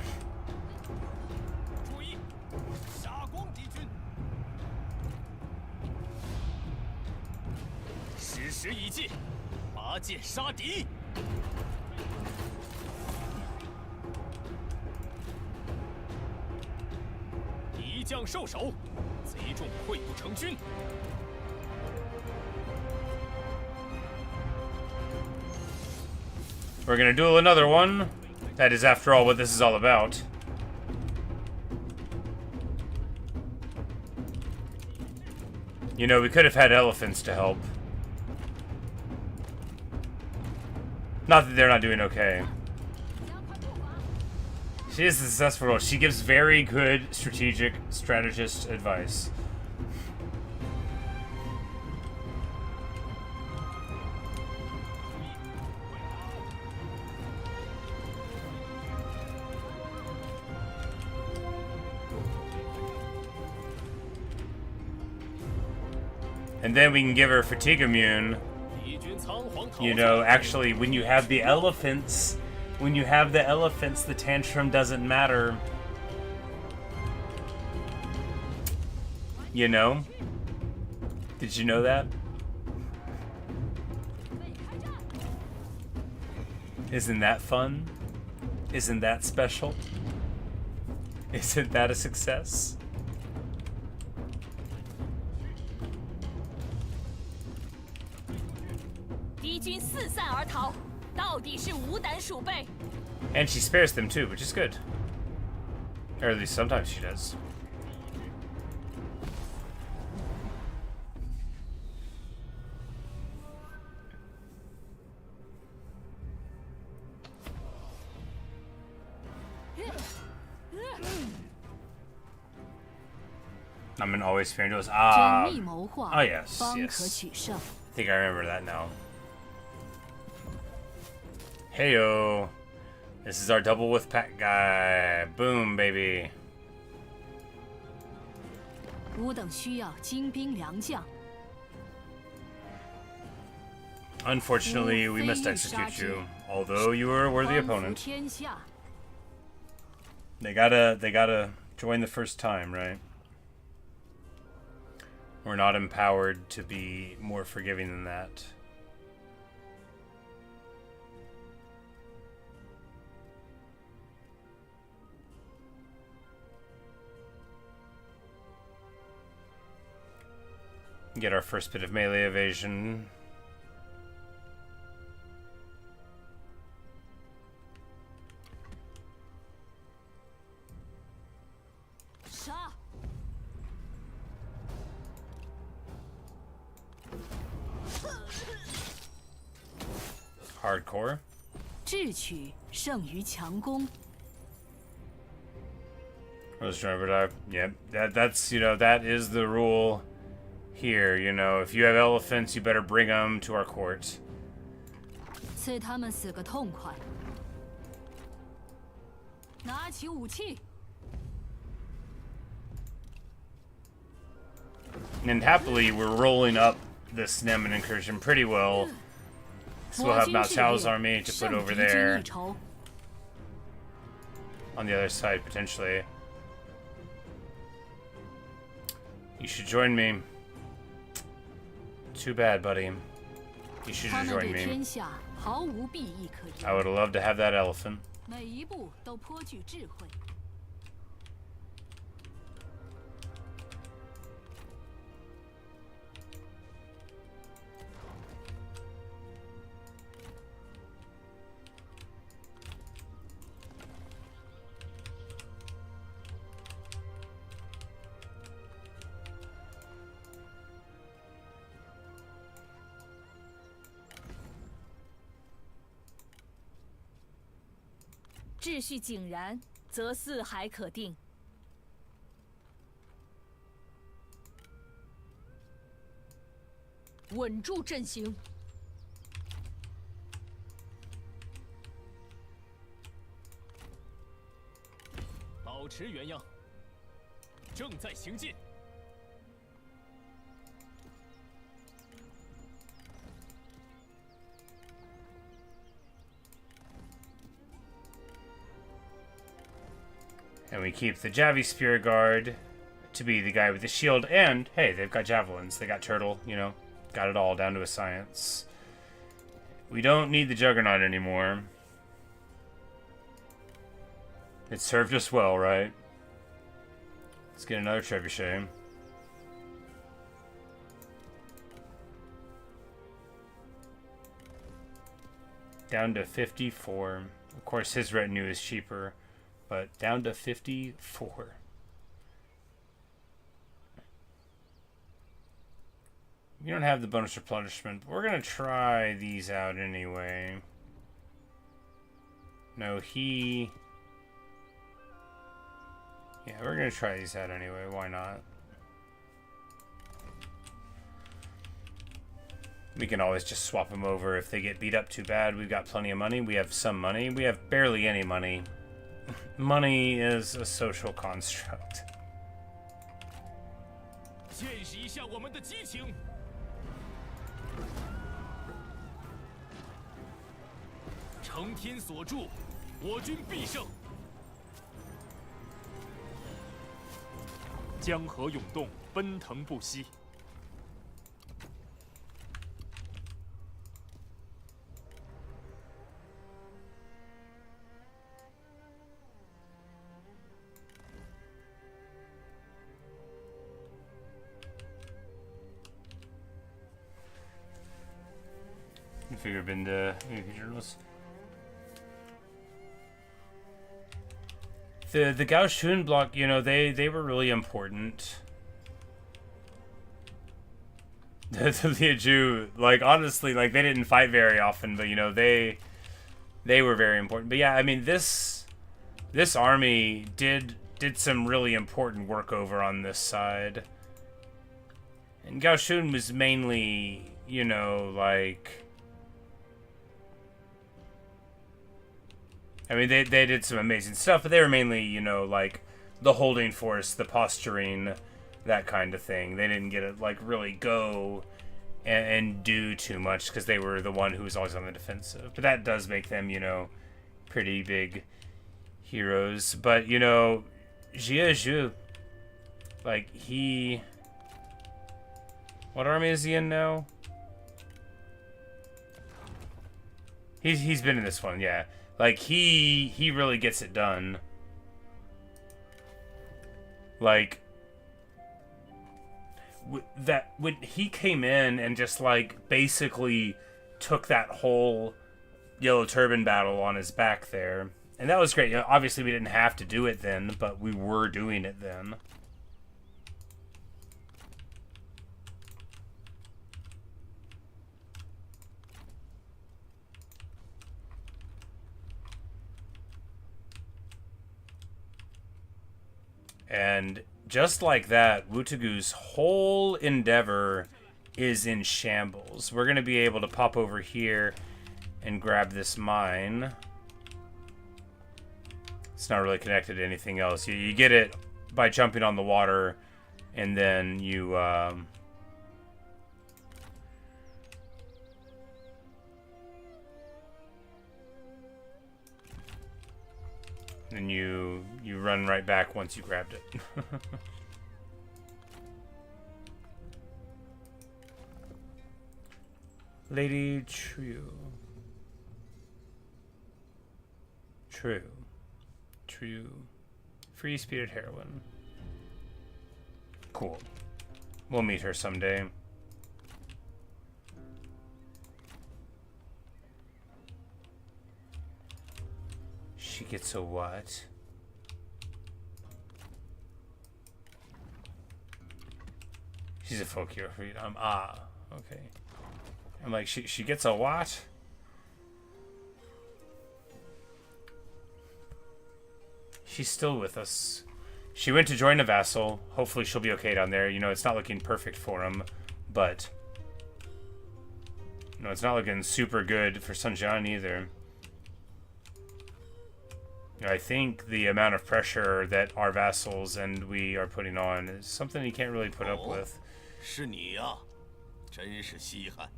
We're gonna duel another one. That is, after all, what this is all about. You know, we could have had elephants to help. Not that they're not doing okay. She is a successful role. She gives very good strategist advice. And then we can give her fatigue immune. You know, actually, when you have the elephants, the tantrum doesn't matter. You know? Did you know that? Isn't that fun? Isn't that special? Isn't that a success? And she spares them too, which is good. Or at least sometimes she does. I'm an always fearing those. Oh yes, yes. I think I remember that now. Heyo. This is our double with pack guy. Boom, baby. 吾等需要精兵良将。 Unfortunately, we must execute you, although you are a worthy 匡扶 opponent. 天下。 They gotta join the first time, right? We're not empowered to be more forgiving than that. Get our first bit of melee evasion. Hardcore. 智取胜于强攻。 Yeah, that's that is the rule here. If you have elephants, you better bring them to our court. 赐他们死个痛快。拿起武器。 And happily, we're rolling up this Nanman incursion pretty well. So we'll have Mao Chao's army to put over there. On the other side, potentially. You should join me. Too bad, buddy. You should have joined me. I would have loved to have that elephant. 每一步都颇具智慧。 秩序井然，则四海可定。稳住阵型。保持原样，正在行进。 And we keep the Javi Spear Guard to be the guy with the shield. And, hey, they've got javelins. They got turtle, got it all down to a science. We don't need the Juggernaut anymore. It served us well, right? Let's get another trebuchet. Down to 54. Of course, his retinue is cheaper. But down to 54. We don't have the bonus replenishment, but we're going to try these out anyway. No, he... Yeah, we're going to try these out anyway. Why not? We can always just swap them over if they get beat up too bad. We've got plenty of money. We have some money. We have barely any money. Money is a social construct. 见识一下我们的激情。承天所助，我军必胜。江河涌动，奔腾不息。 Figure been the journalists. The Gongsun block, they were really important. The Zhuo, honestly, they didn't fight very often, but they were very important. But yeah, I mean this army did some really important work over on this side. And Gongsun was mainly, I mean, they did some amazing stuff, but they were mainly, you know, like the holding force, the posturing, that kind of thing. They didn't get to like really go and do too much because they were the one who was always on the defensive. But that does make them, you know, pretty big heroes. But, you know, Zhuo, like, he... What army is he in now? He's been in this one, yeah. Like, he really gets it done. Like, that when he came in and just, like, basically took that whole Yellow Turban battle on his back there. And that was great. You know, obviously, we didn't have to do it then, but we were doing it then. And just like that, Wutagu's whole endeavor is in shambles. We're going to be able to pop over here and grab this mine. It's not really connected to anything else. You get it by jumping on the water, and then you... and you run right back once you grabbed it. Lady True. Free-spirited heroine. Cool. We'll meet her someday. She gets a what? She's a folk hero. Okay. I'm like, she gets a what? She's still with us. She went to join a vassal. Hopefully she'll be okay down there. You know, it's not looking perfect for him, but... No, it's not looking super good for Sun Jian either. I think the amount of pressure that our vassals and we are putting on is something he can't really put up with. 是你呀，真是稀罕。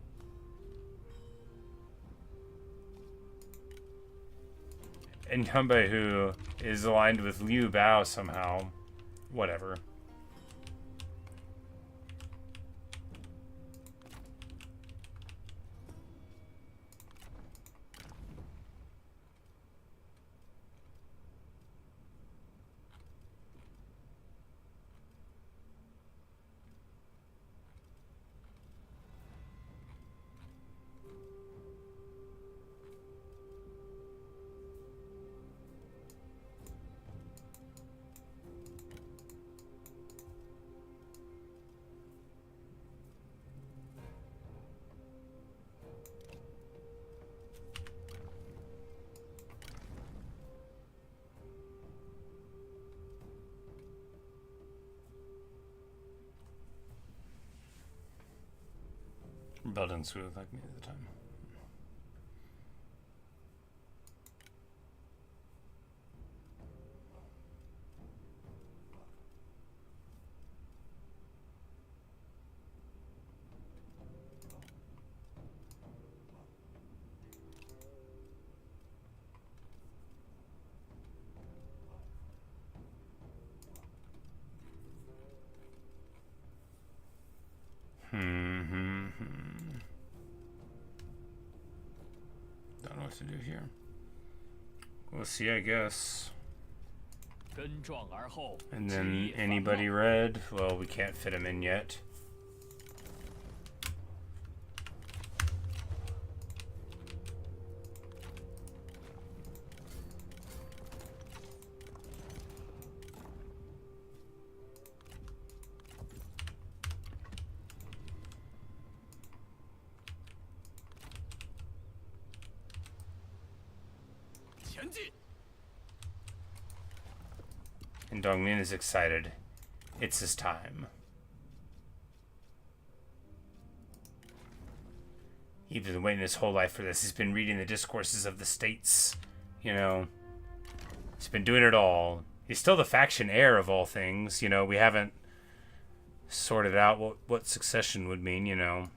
And Yunbei, who is aligned with Liu Bao somehow. Whatever. Building smooth like me at the time. Don't know what to do here. We'll see, I guess. 根壮而后， And then anybody red? Well, we can't fit him in yet. And Dongmin is excited. It's his time. He's been waiting his whole life for this. He's been reading the discourses of the states, you know. He's been doing it all. He's still the faction heir of all things. You know, we haven't sorted out what succession would mean, you know.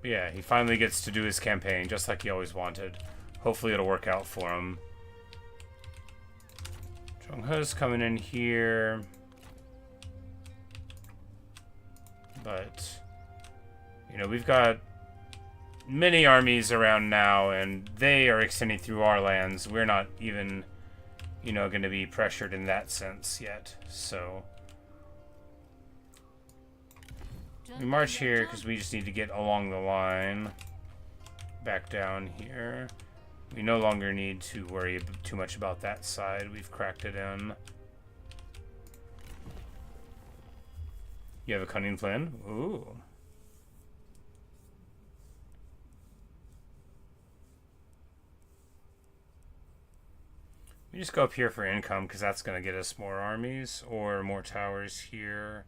But yeah, he finally gets to do his campaign just like he always wanted. Hopefully it'll work out for him. Zhonghe's coming in here. But, you know, we've got many armies around now, and they are extending through our lands. We're not even, you know, going to be pressured in that sense yet. So we march here because we just need to get along the line. Back down here. We no longer need to worry too much about that side. We've cracked it in. You have a cunning plan? Ooh. We just go up here for income because that's going to get us more armies or more towers here.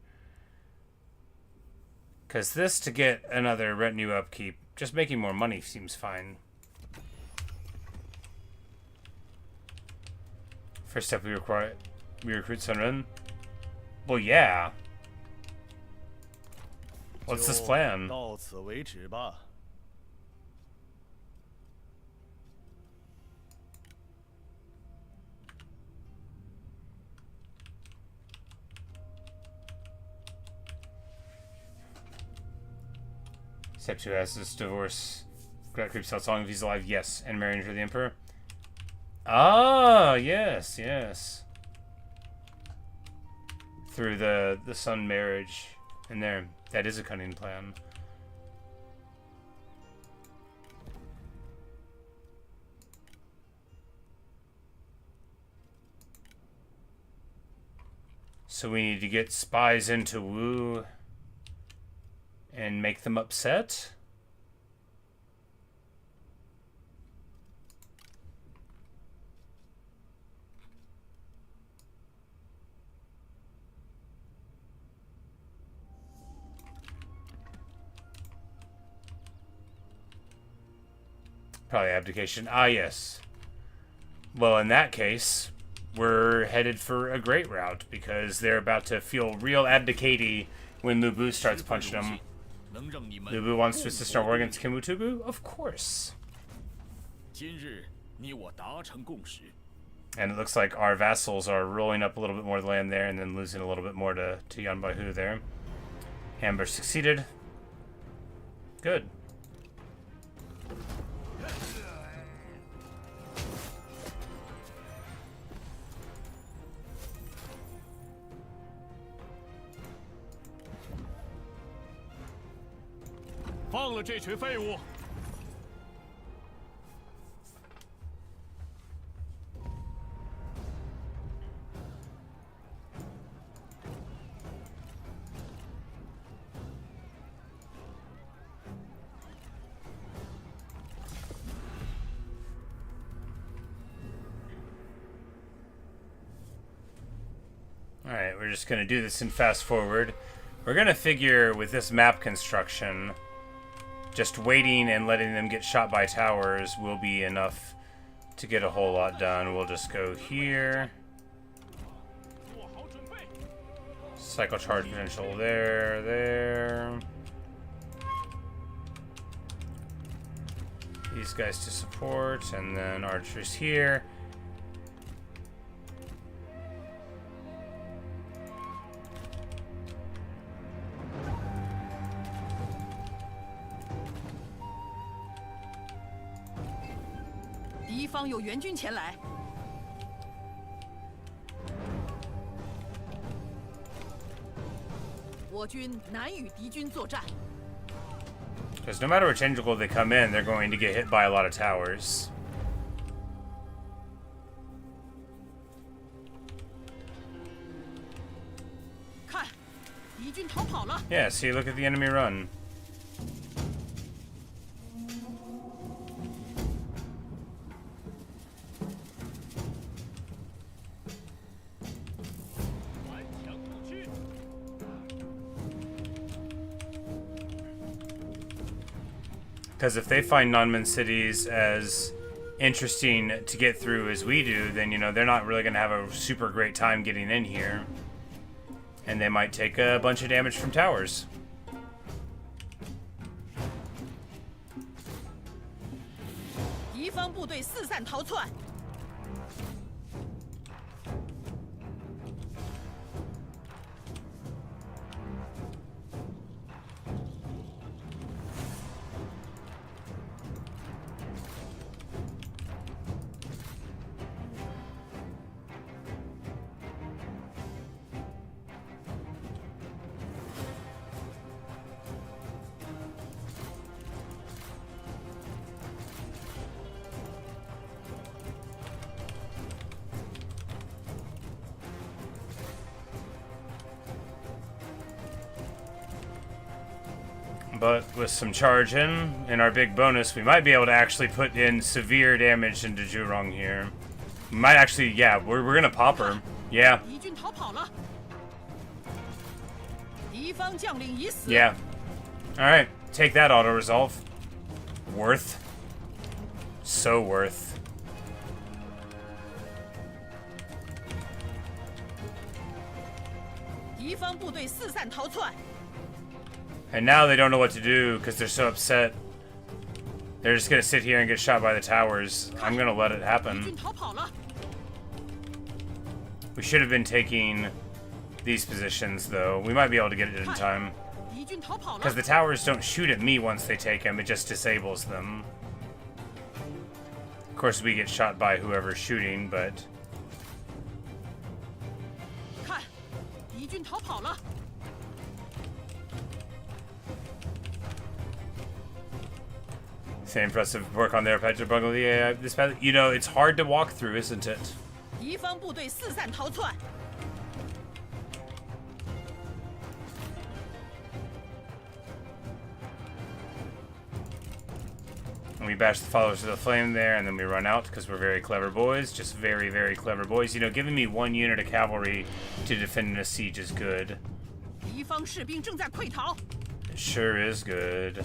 Because this to get another retinue upkeep, just making more money seems fine. First step, we recruit Sunren. Well, yeah. What's this plan? Step 2 has this divorce. Creeps how long if he's alive? Yes. And marrying for the Emperor? Ah, yes, yes. Through the son marriage. And there. That is a cunning plan. So we need to get spies into Wu and make them upset. Probably abdication. Ah, yes. Well, in that case, we're headed for a great route because they're about to feel real abdicate-y when Lu Bu starts punching them. Lu Bu wants to assist our war against Kim Tugu? Of course. And it looks like our vassals are rolling up a little bit more land there and then losing a little bit more to Yan Baihu there. Ambush succeeded. Good. Alright, we're just going to do this in fast forward. We're going to figure with this map construction, just waiting and letting them get shot by towers will be enough to get a whole lot done. We'll just go here. Cycle charge potential there. These guys to support, and then archers here. Because no matter which angle they come in, they're going to get hit by a lot of towers. Yeah, see, look at the enemy run. Because if they find Nanman cities as interesting to get through as we do, then, you know, they're not really going to have a super great time getting in here. And they might take a bunch of damage from towers. But with some charge in our big bonus, we might be able to actually put in severe damage into Zhurong here. We might actually, yeah, we're gonna pop her. Yeah. Yeah. Alright, take that auto-resolve. Worth. So worth. And now they don't know what to do because they're so upset. They're just gonna sit here and get shot by the towers. I'm gonna let it happen. We should have been taking these positions, though. We might be able to get it in time. Because the towers don't shoot at me once they take them, it just disables them. Of course, we get shot by whoever's shooting, but... Say impressive work on their patch of bungle. Yeah, this path, you know, it's hard to walk through, isn't it? And we bash the followers of the flame there, and then we run out because we're very clever boys. Just very, very clever boys. You know, giving me one unit of cavalry to defend a siege is good. It sure is good.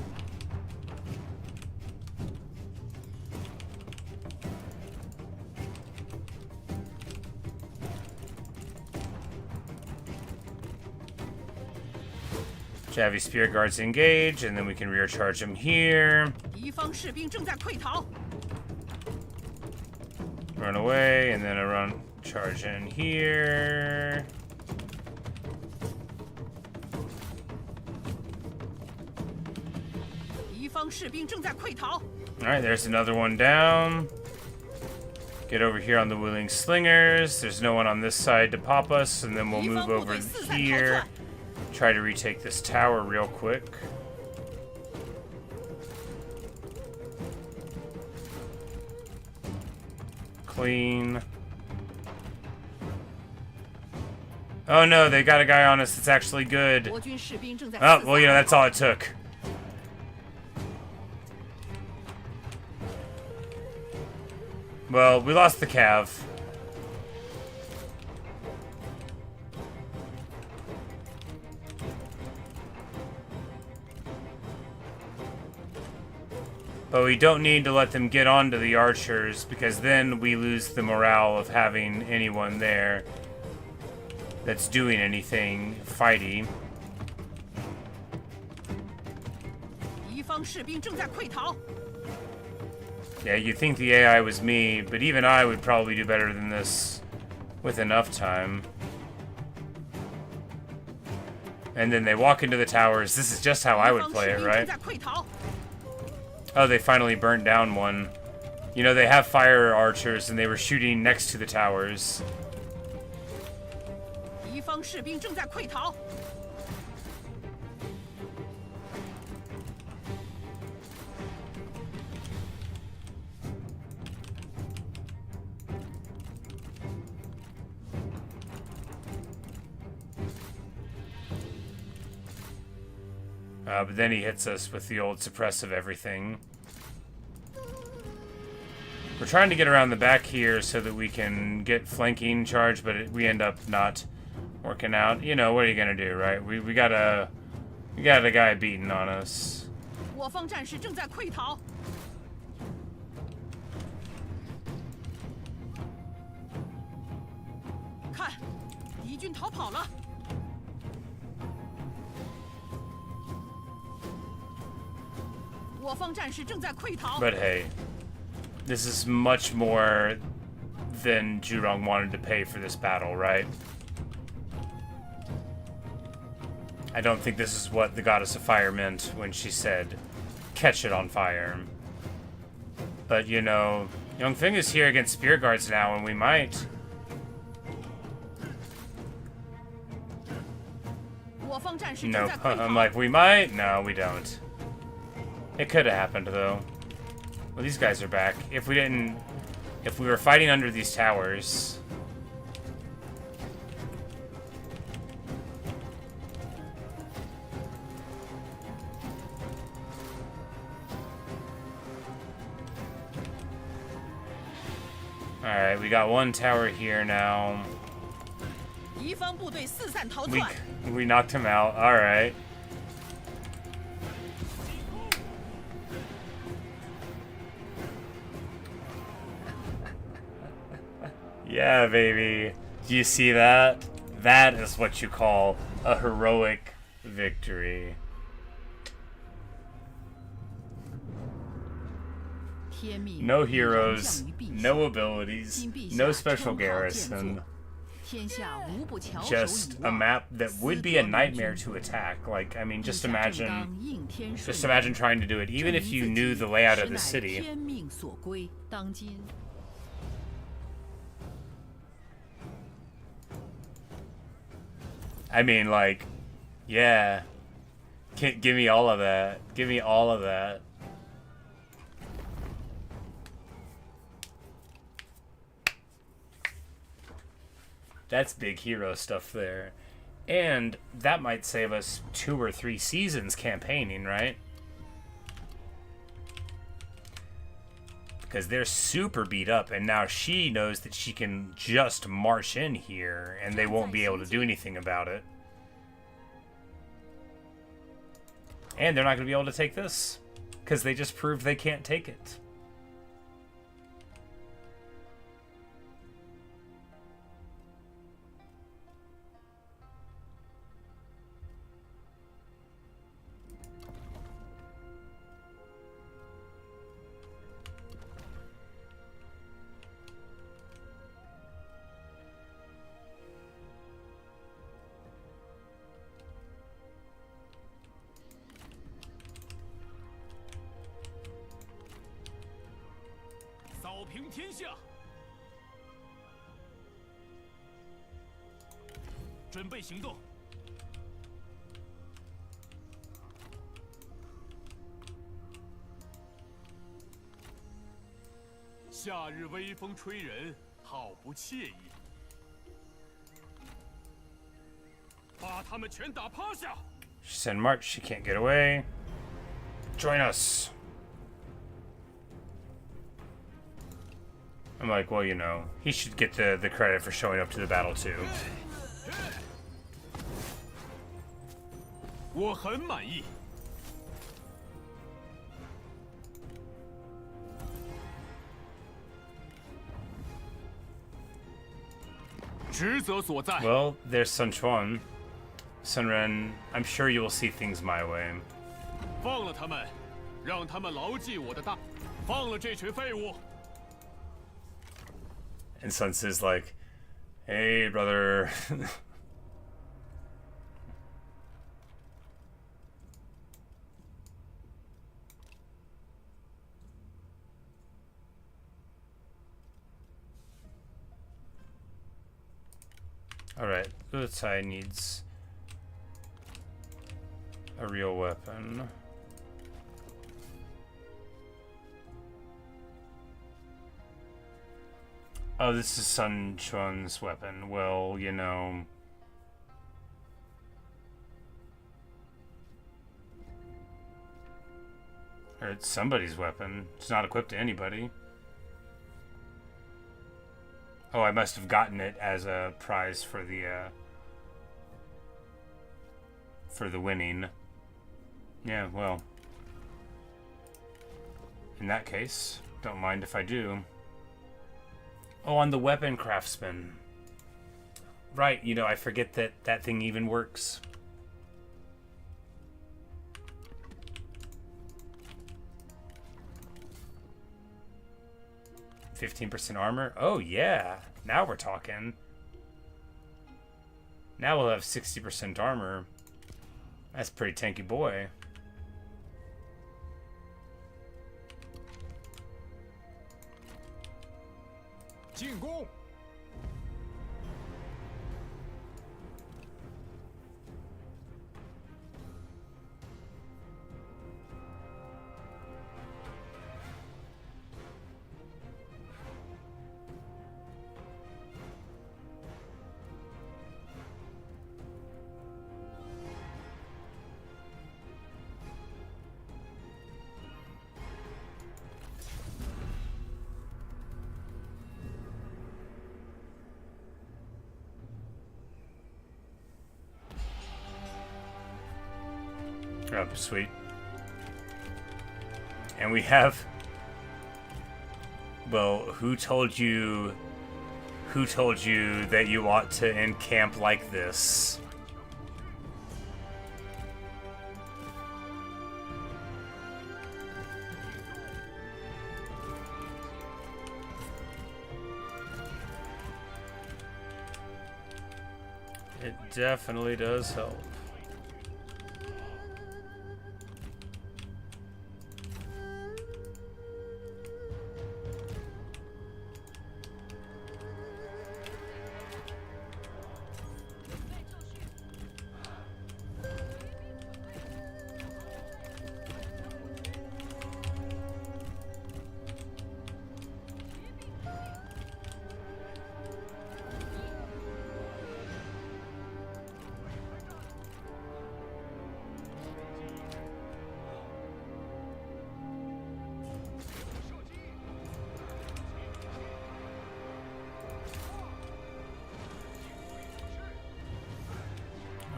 Heavy spear guards engage, and then we can rear charge them here. Run away, and then a run charge in here. Alright, there's another one down. Get over here on the Willing Slingers. There's no one on this side to pop us, and then we'll move over here. Try to retake this tower real quick. Clean. Oh no, they got a guy on us that's actually good. Oh, well, you know, that's all it took. Well, we lost the cav. But we don't need to let them get onto the archers, because then we lose the morale of having anyone there that's doing anything fighty. Yeah, you'd think the AI was me, but even I would probably do better than this with enough time. And then they walk into the towers. This is just how I would play it, right? Oh, they finally burnt down one. You know, they have fire archers, and they were shooting next to the towers. But then he hits us with the old suppressive everything. We're trying to get around the back here so that we can get flanking charge, but we end up not working out. You know, what are you gonna do, right? We got a guy beating on us. 我方战士正在溃逃。看，敌军逃跑了。我方战士正在溃逃。 But hey, this is much more than Zhurong wanted to pay for this battle, right? I don't think this is what the Goddess of Fire meant when she said, catch it on fire. But, you know, Yongfeng is here against Spear Guards now, and we might... Nope. I'm like, we might? No, we don't. It could have happened, though. Well, these guys are back. If we were fighting under these towers... Alright, we got one tower here now. We knocked him out. Alright. Yeah, baby. Do you see that? That is what you call a heroic victory. No heroes, no abilities, no special garrison. Just a map that would be a nightmare to attack. Like, I mean, just imagine trying to do it, even if you knew the layout of the city. I mean, like, yeah. Give me all of that. Give me all of that. That's big hero stuff there. And that might save us 2 or 3 seasons campaigning, right? Because they're super beat up, and now she knows that she can just march in here, and they won't be able to do anything about it. And they're not going to be able to take this, because they just proved they can't take it. She said march, she can't get away. Join us. I'm like, well, you know, he should get the credit for showing up to the battle too. Well, there's Sun Quan. Sun Ren, I'm sure you will see things my way. And Sun says like, hey, brother. Alright, Utai needs a real weapon. Oh, this is Sun Quan's weapon. Well, you know... Or it's somebody's weapon. It's not equipped to anybody. Oh, I must have gotten it as a prize for the winning. Yeah, well. In that case, don't mind if I do. Oh, on the weapon craftsman. Right, you know, I forget that that thing even works. %15 armor? Oh, yeah. Now we're talking. Now we'll have 60% armor. That's a pretty tanky boy. Jian. Oh, sweet. And we have... Well, who told you that you ought to encamp like this? It definitely does help.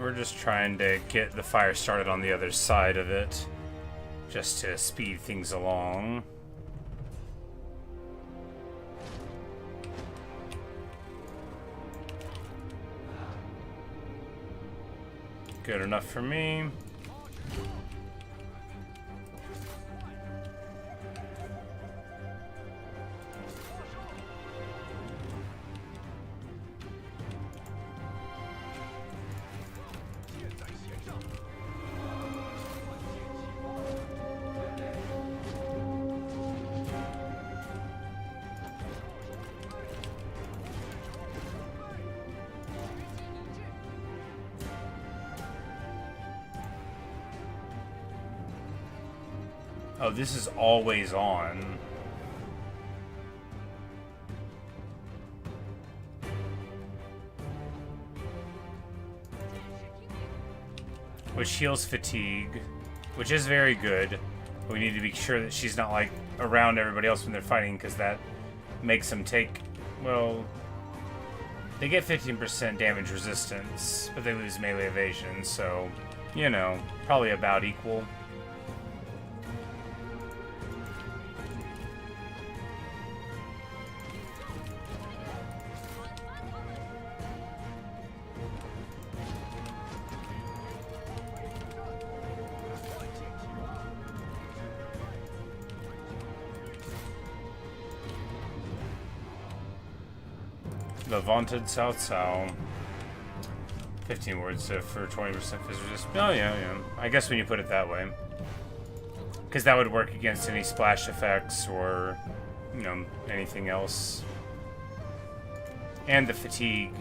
We're just trying to get the fire started on the other side of it, just to speed things along. Good enough for me. Oh, this is always on. Which heals fatigue, which is very good. But we need to be sure that she's not like around everybody else when they're fighting, because that makes them take, well, they get 15% damage resistance, but they lose melee evasion, so, you know, probably about equal. The vaunted Cao Cao. 15 words for 20% physical resist. Oh, yeah. I guess when you put it that way. Because that would work against any splash effects or, you know, anything else. And the fatigue.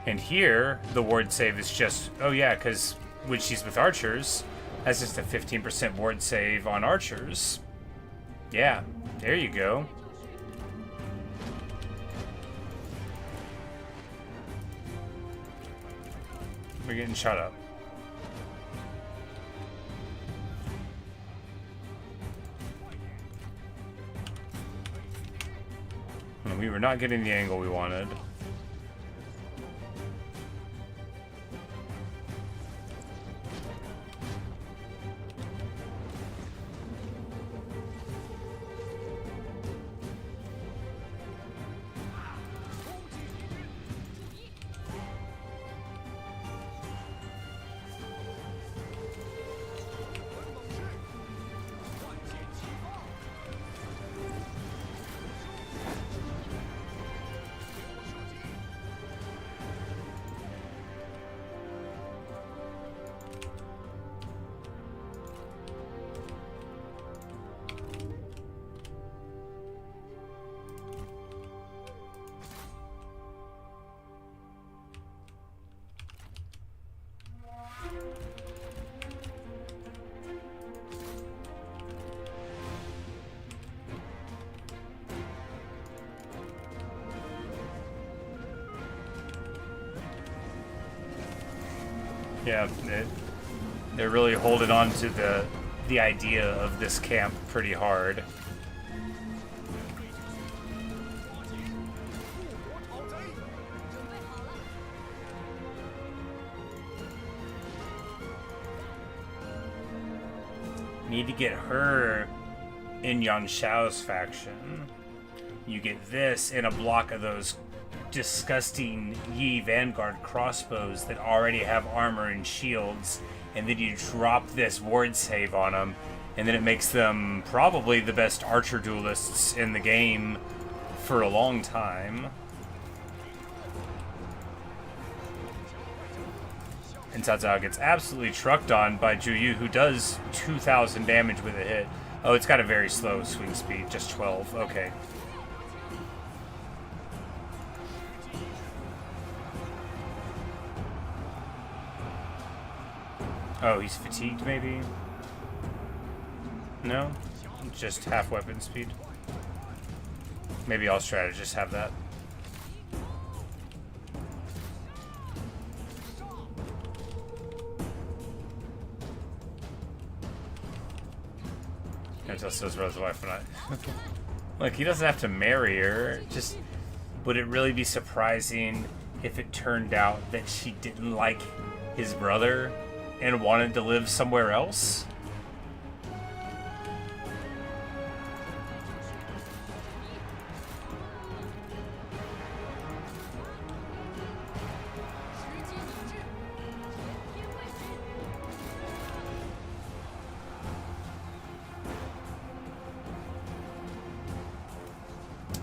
And here, the ward save is just, oh yeah, because when she's with archers, that's just a 15% ward save on archers. Yeah, there you go. We're getting shot up. And we were not getting the angle we wanted. Yeah, they're really holding on to the idea of this camp pretty hard. Need to get her in Yan Xiao's faction. You get this in a block of those disgusting Yi Vanguard crossbows that already have armor and shields, and then you drop this ward save on them, and then it makes them probably the best archer duelists in the game for a long time. And Cao Cao gets absolutely trucked on by Zhu Yu, who does 2,000 damage with a hit. Oh, it's got a very slow swing speed, just 12. Okay. Oh, he's fatigued, maybe? No? Just half weapon speed? Maybe all strategists have that. Until still his wife or not. Look, he doesn't have to marry her. Just, would it really be surprising if it turned out that she didn't like his brother and wanted to live somewhere else?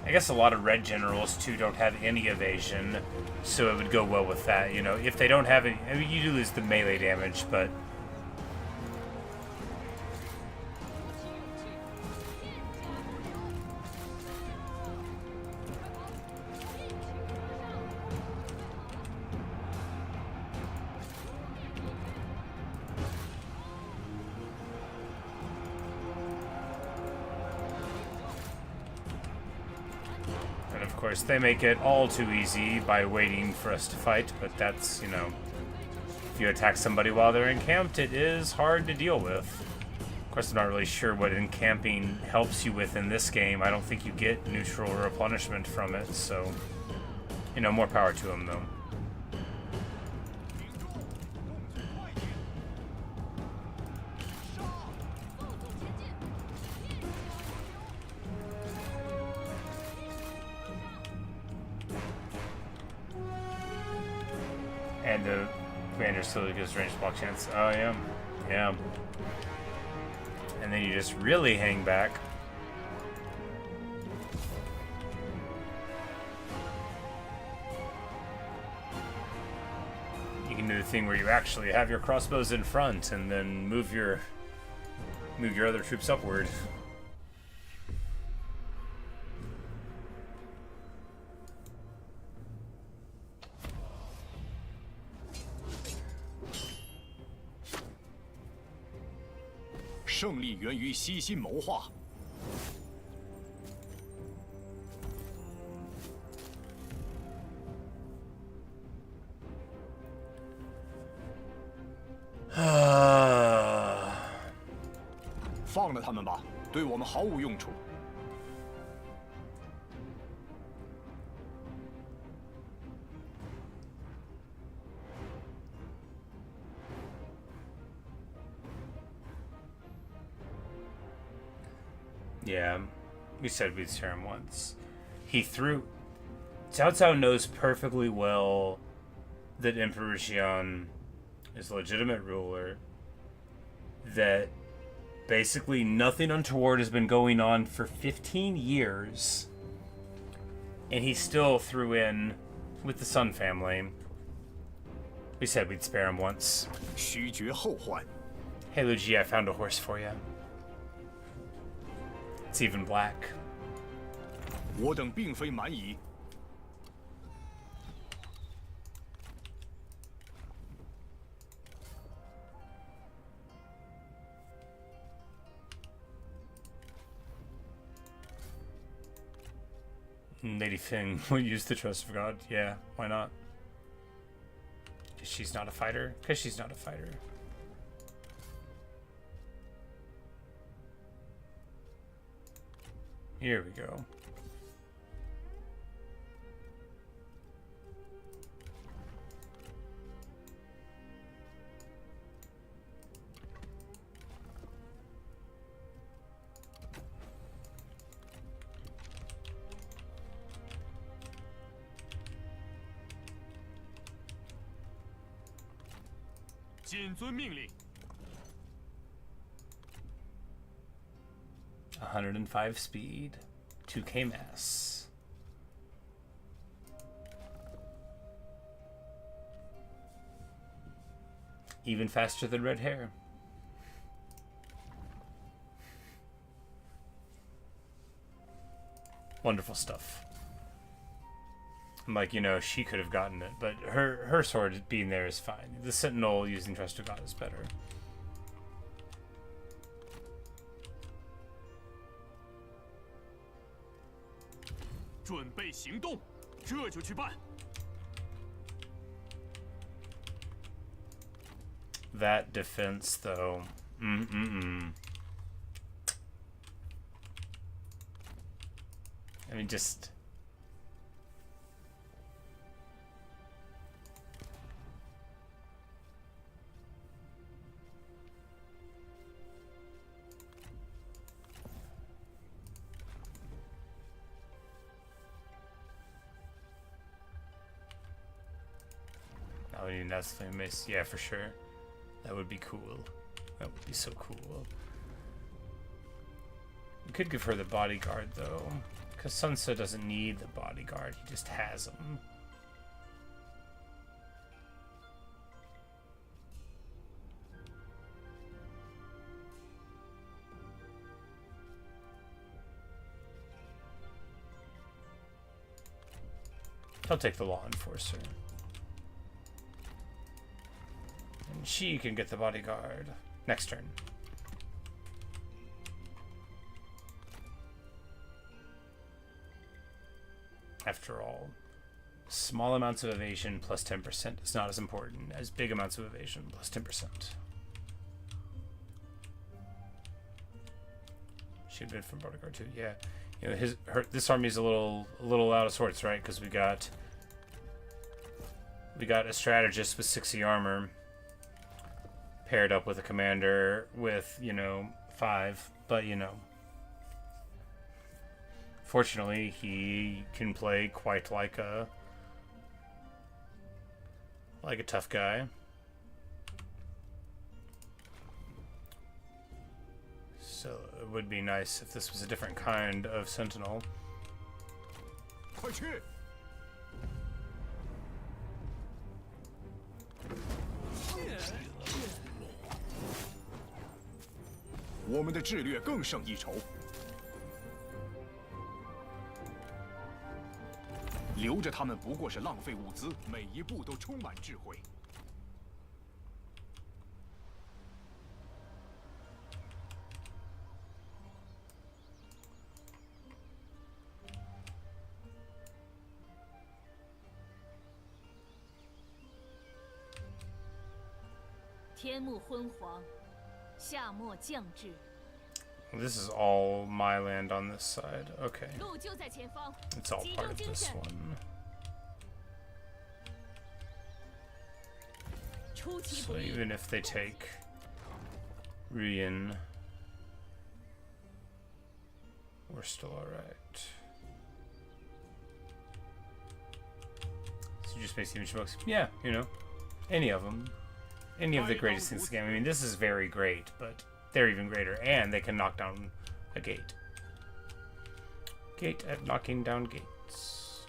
I guess a lot of red generals too don't have any evasion, so it would go well with that. You know, if they don't have any, I mean, you do lose the melee damage, but of course, they make it all too easy by waiting for us to fight, but that's, you know, if you attack somebody while they're encamped, it is hard to deal with. Of course, I'm not really sure what encamping helps you with in this game. I don't think you get neutral replenishment from it, so, you know, more power to them, though. And the commander still gives range block chance. Oh, yeah. Yeah. And then you just really hang back. You can do the thing where you actually have your crossbows in front and then move your other troops upward.胜利源于悉心谋划。放了他们吧，对我们毫无用处。Yeah, we said we'd share him once. He threw... Cao Cao knows perfectly well that Emperor Xian is a legitimate ruler, that basically nothing untoward has been going on for 15 years, and he still threw in with the Sun family. We said we'd spare him once. 须绝后患。 Hey Luigi, I found a horse for you. It's even black. 我等并非蛮夷。Lady Fing will use the trust of God. Yeah, why not? She's not a fighter? Because she's not a fighter. Here we go.谨遵命令。 105 speed, 2k mass. Even faster than red hair. Wonderful stuff. I'm like, you know, she could have gotten it, but her sword being there is fine. The Sentinel using Trust of God is better. 准备行动，这就去办。 That defense, though. I mean, just... I mean, that's famous. Yeah, for sure. That would be cool. That would be so cool. We could give her the bodyguard, though. Because Sunsa doesn't need the bodyguard. He just has them. I'll take the law enforcer. And she can get the bodyguard. Next turn. After all, small amounts of evasion plus 10% is not as important as big amounts of evasion plus 10%. Should have been from bodyguard too. Yeah, you know, this army's a little out of sorts, right? Because we got a strategist with 60 armor paired up with a commander with, you know, 5, but you know, fortunately he can play quite like a tough guy. So it would be nice if this was a different kind of sentinel. 快去！ 我们的智略更胜一筹。留着他们不过是浪费物资，每一步都充满智慧。天幕昏黄，夏末将至。 This is all my land on this side. Okay. 路就在前方， It's all 集 part 中 of 精 this 神， one. 出其 So 不意。 even if they take Rian, we're still alright. So just basically image books. Yeah, you know, any of them. Any of the greatest things in the game. I mean, this is very great, but they're even greater. And they can knock down a gate. Gate at knocking down gates.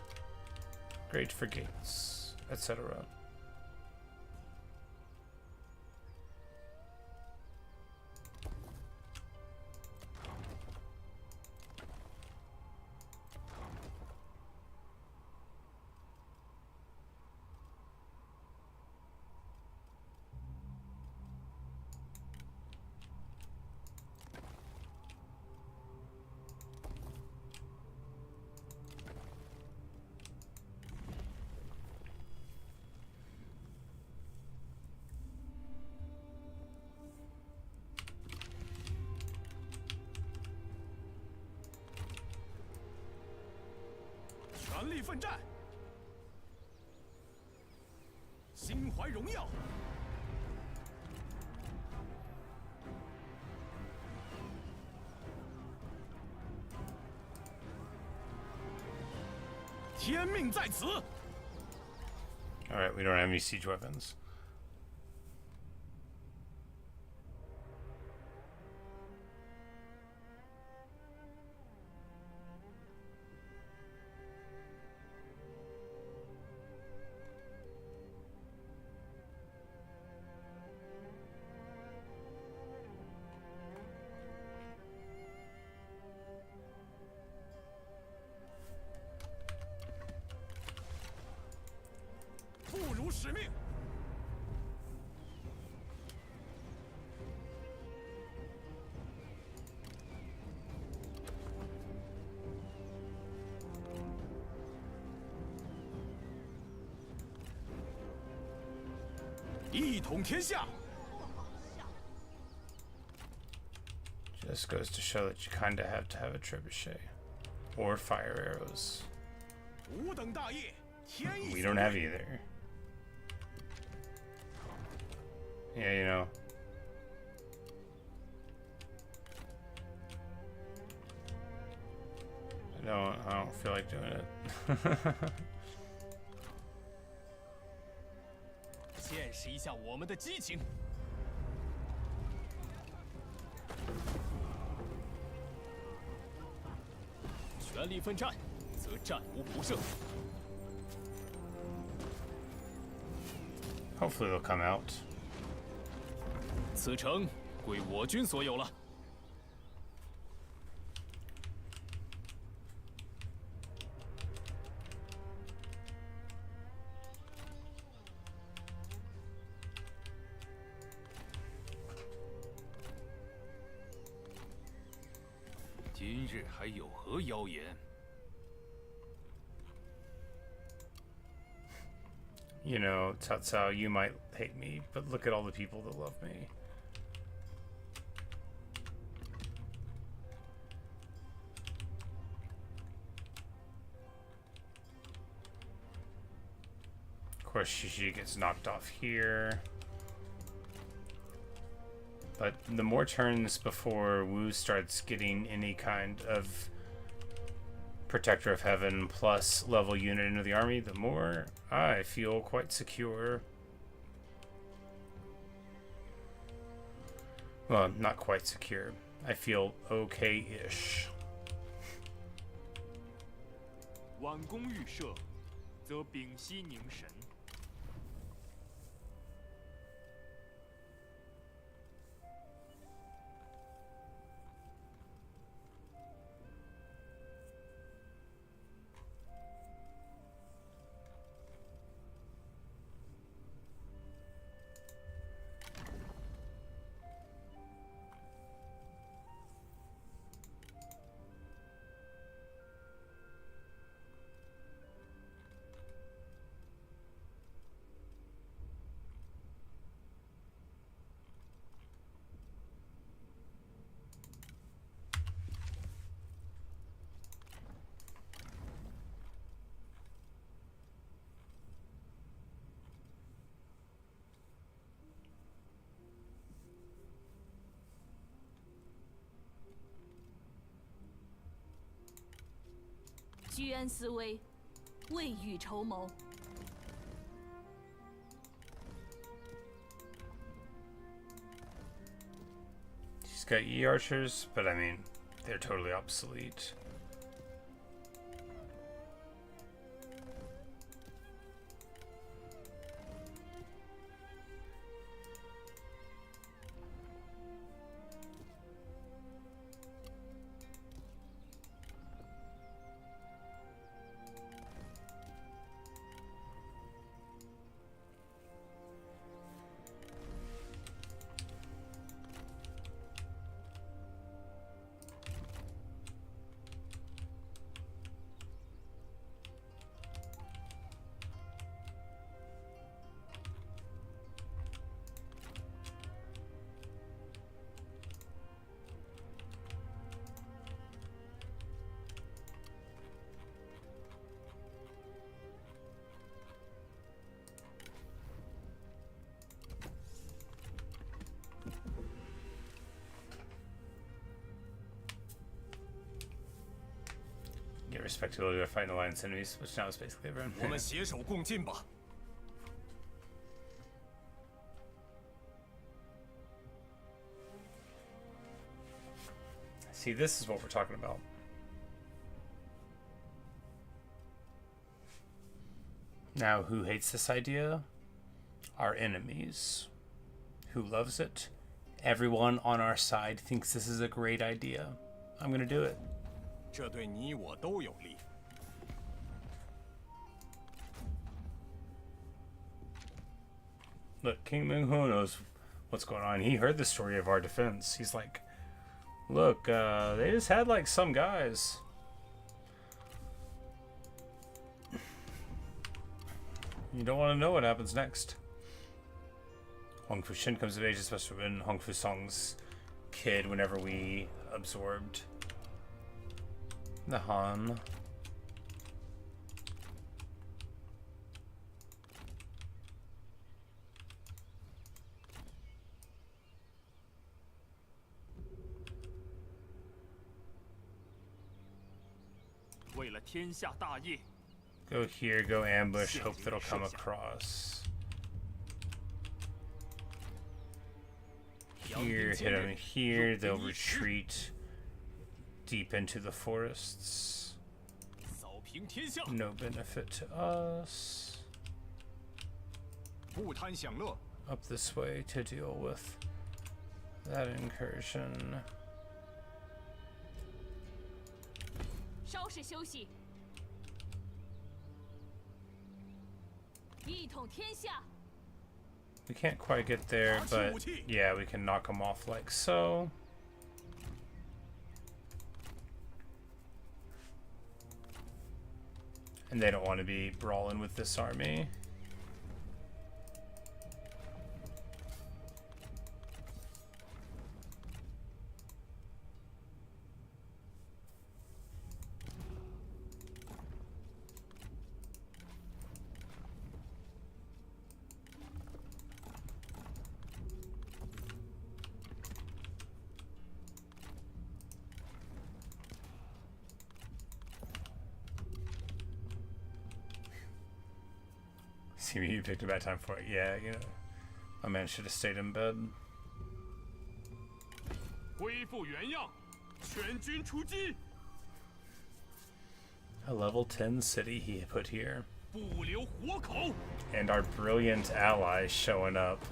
Great for gates, etc. 全力奋战，心怀荣耀。天命在此。All right, we don't have any siege weapons. Just goes to show that you kind of have to have a trebuchet or fire arrows. We don't have either. Yeah, you know. I don't feel like doing it. 见识一下我们的激情。全力奋战，则战无不胜。Hopefully they'll come out. 此城归我军所有了。今日还有何妖言？ You know, Cao Cao, you might hate me, but look at all the people that love me. Of course, Shishi gets knocked off here. But the more turns before Wu starts getting any kind of Protector of Heaven plus level unit into the army, the more I feel quite secure. Well, not quite secure. I feel okay-ish. 挽弓预设，则屏息凝神。 居安思危，未雨绸缪。 She's got E-archers, but I mean, they're totally obsolete. Get respectability by fighting alliance enemies, which now is basically everyone. 我们携手共进吧。 See, this is what we're talking about. Now, who hates this idea? Our enemies. Who loves it? Everyone on our side thinks this is a great idea. I'm gonna do it. 这对你我都有利。 Look, King Minghu knows what's going on. He heard the story of our defense. He's like, look, they just had like some guys. You don't want to know what happens next. Hong Fu Shin comes of age, supposed to have been Hong Fu Song's kid whenever we absorbed the Han. Go here, go ambush, hope that'll come across. Here, hit them here, they'll retreat deep into the forests. No benefit to us. Up this way to deal with that incursion. 稍事休息，一统天下。 We can't quite get there, but yeah, we can knock them off like so. And they don't want to be brawling with this army. See, you picked a bad time for it. Yeah, you know, my man should have stayed in bed. 恢复原样，全军出击！ A level 10 city he put here. 不留活口。 And our brilliant allies showing up.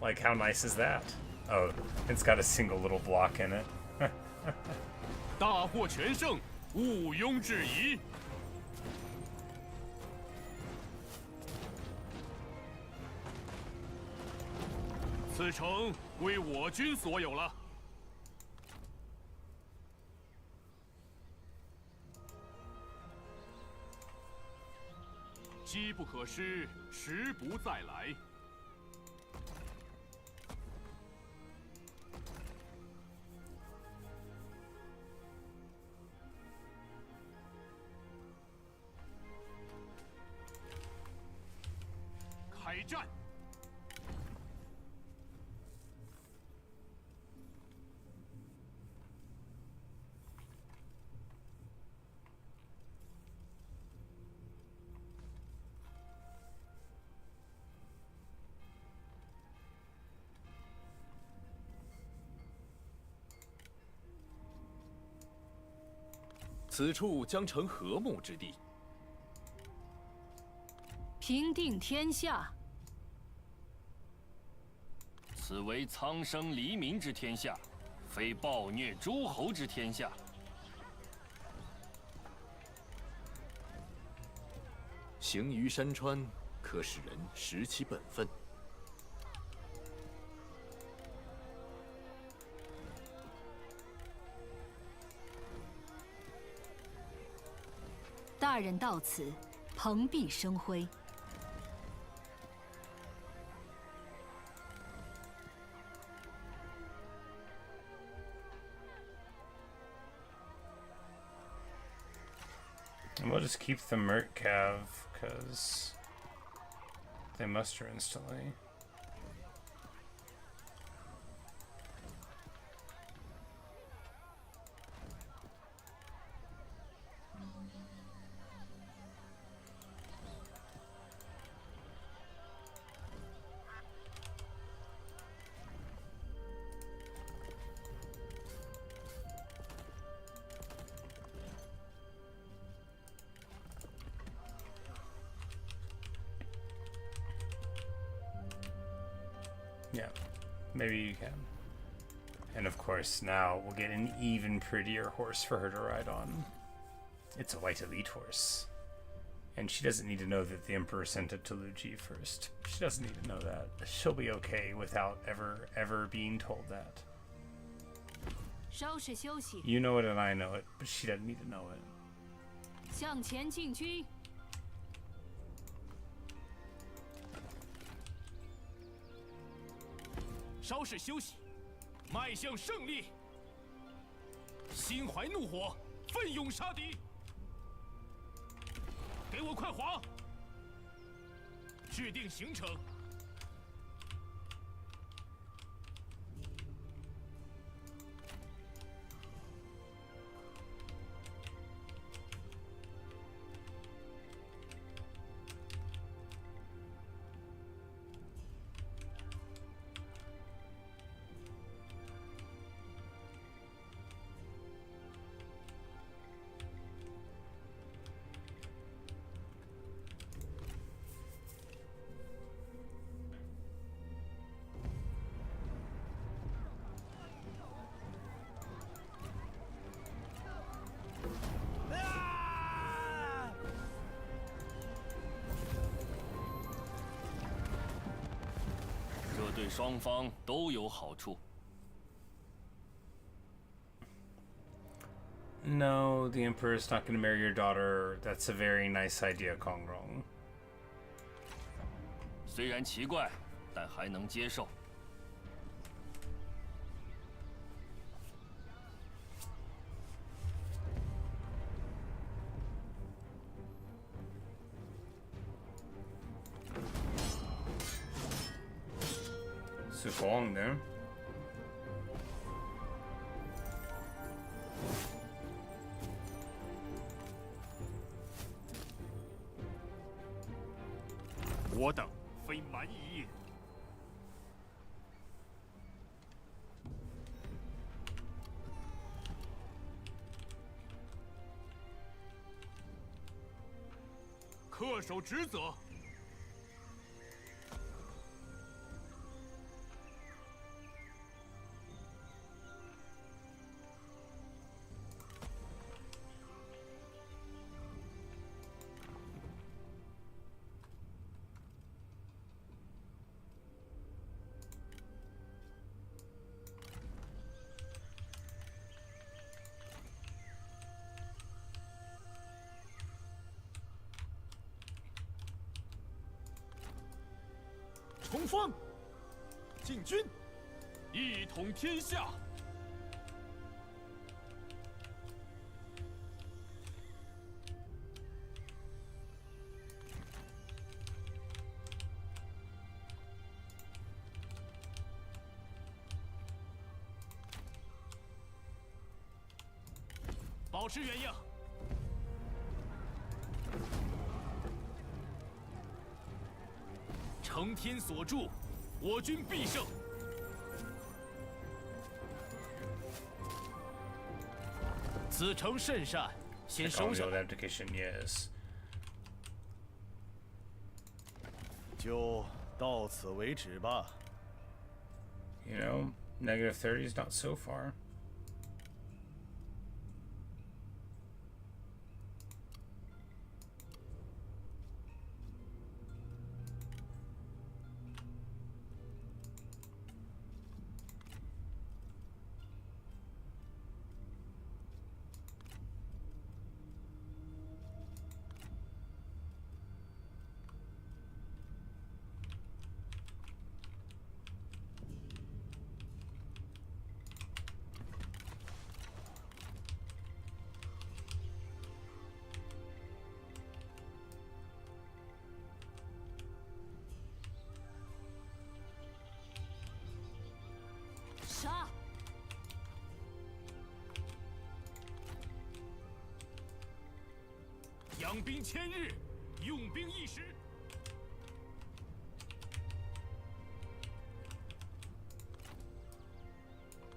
Like, how nice is that? Oh, it's got a single little block in it. 大获全胜，毋庸置疑。 此城归我军所有了。机不可失，时不再来。开战！ 此处将成和睦之地。平定天下。此为苍生黎民之天下，非暴虐诸侯之天下。行于山川，可使人识其本分。 大人到此，蓬荜生辉。 And we'll just keep the Merc Cav, because they muster instantly. Yeah, maybe you can. And of course, now we'll get an even prettier horse for her to ride on. It's a white elite horse. And she doesn't need to know that the Emperor sent it to Lu Ji first. She doesn't need to know that. She'll be okay without ever being told that. 稍事休息。 You know it and I know it, but she doesn't need to know it. 向前进军。稍事休息，迈向胜利。心怀怒火，奋勇杀敌。给我快滑！制定行程。 对双方都有好处。 No, the Emperor's not going to marry your daughter. That's a very nice idea, Kongrong. 虽然奇怪，但还能接受。 Sufong there. "我等非蛮夷也。恪守职责。 冲锋！进军！一统天下！保持原样。 承天所助，我军必胜。此城甚善，先收下。 Abdication, yes. 就到此为止吧。 You know, -30 is not so far.养兵千日，用兵一时。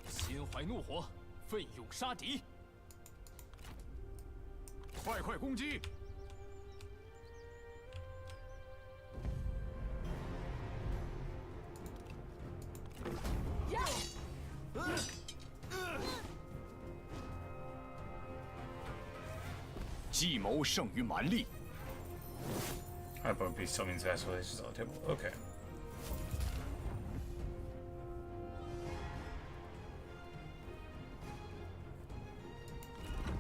心怀怒火，奋勇杀敌。快快攻击！计谋胜于蛮力。 Hardboiled beast still means vassalization is on the table. Okay.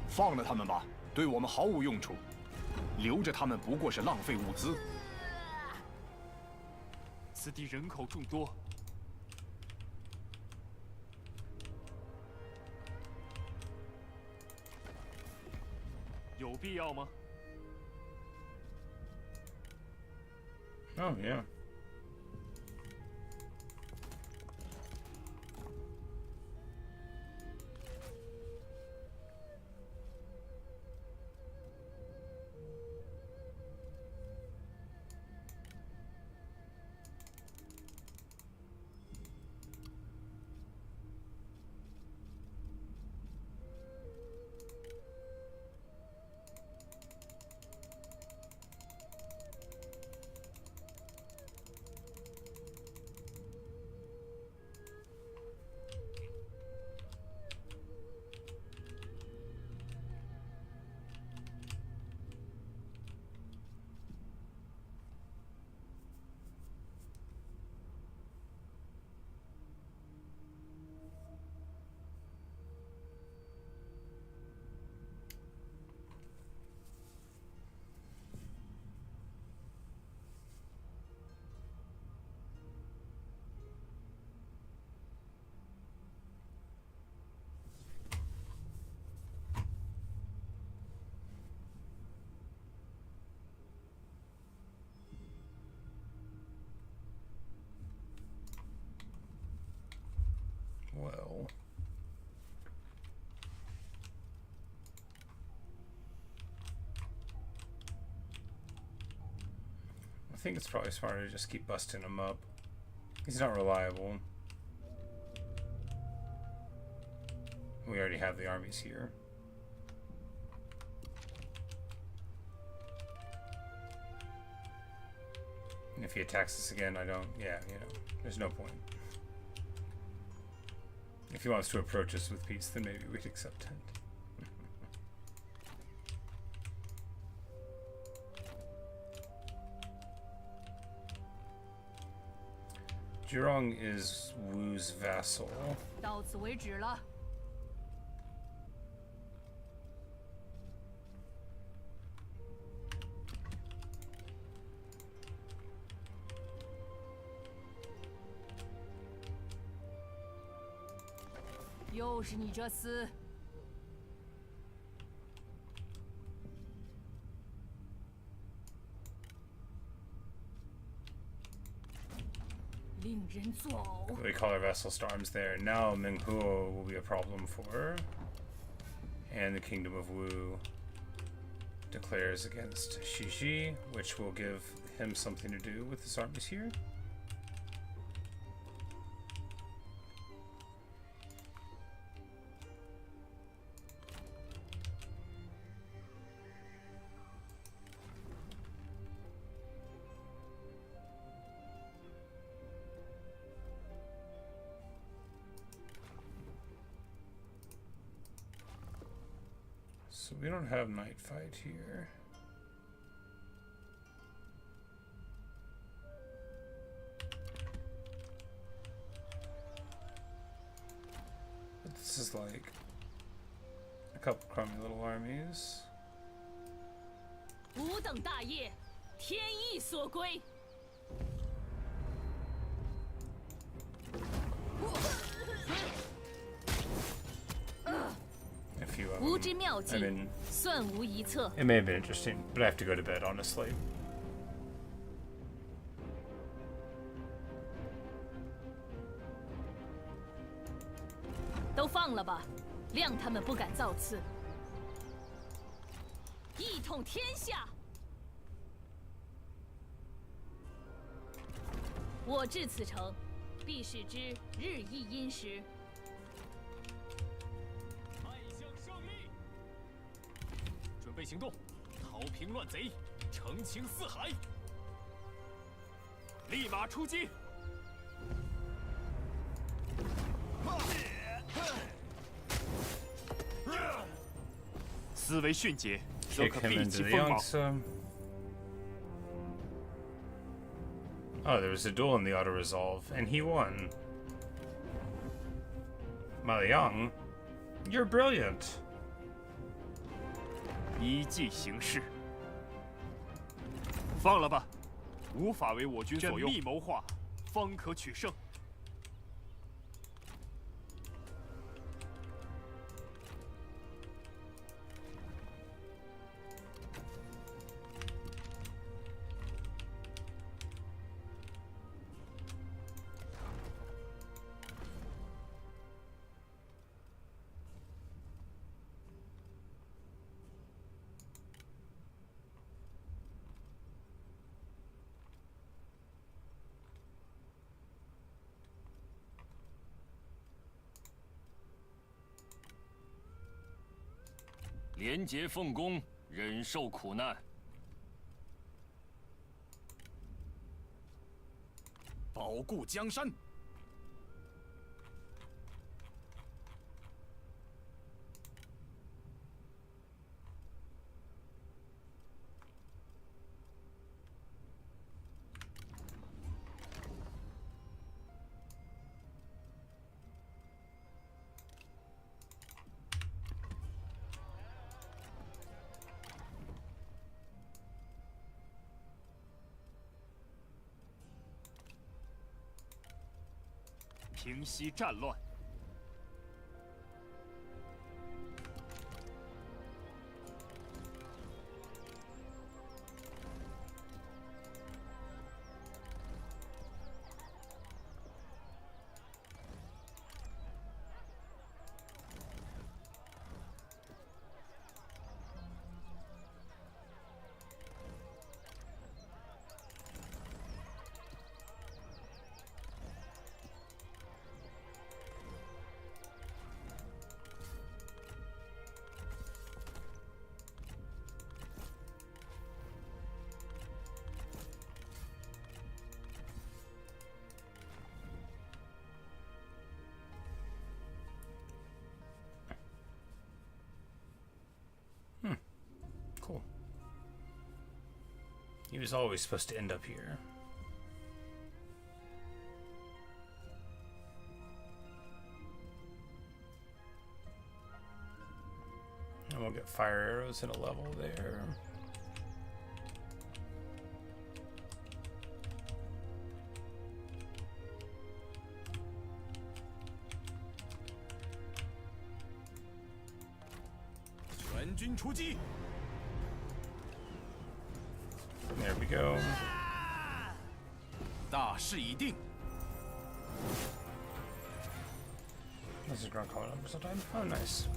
放了他们吧，对我们毫无用处。留着他们不过是浪费物资。此地人口众多，有必要吗？ Oh, yeah. Well, I think it's probably smarter to just keep busting him up. He's not reliable. We already have the armies here. And if he attacks us again, I don't, yeah, you know, there's no point. If he wants to approach us with peace, then maybe we'd accept it. Zhurong is Wu's vassal. 到此为止了。又是你这厮！令人作呕。 We call our vassal storms there. Now Minghuo will be a problem for. And the kingdom of Wu declares against Xixi, which will give him something to do with his armies here. So we don't have night fight here. But this is like a couple crummy little armies. 吾等大业，天意所归。 无之妙计，算无一策。 It may have been interesting, but I have to go to bed, honestly. 都放了吧，谅他们不敢造次。一统天下，我至此城，必使之日益殷实。 准备行动，讨平乱贼，澄清四海。立马出击！思维迅捷，则 Kick 可 him 避 into 其 the 锋芒。 Gongsun. Oh, there was a duel in the auto resolve, and he won. Ma Liang, you're brilliant. 依计行事。放了吧，无法为我军所用。缜密谋划，方可取胜。廉洁奉公，忍受苦难。保固江山。平息战乱。Cool. He was always supposed to end up here. And we'll get fire arrows in a level there. There we go. 大势已定。 This is ground coming up sometime. Oh, nice.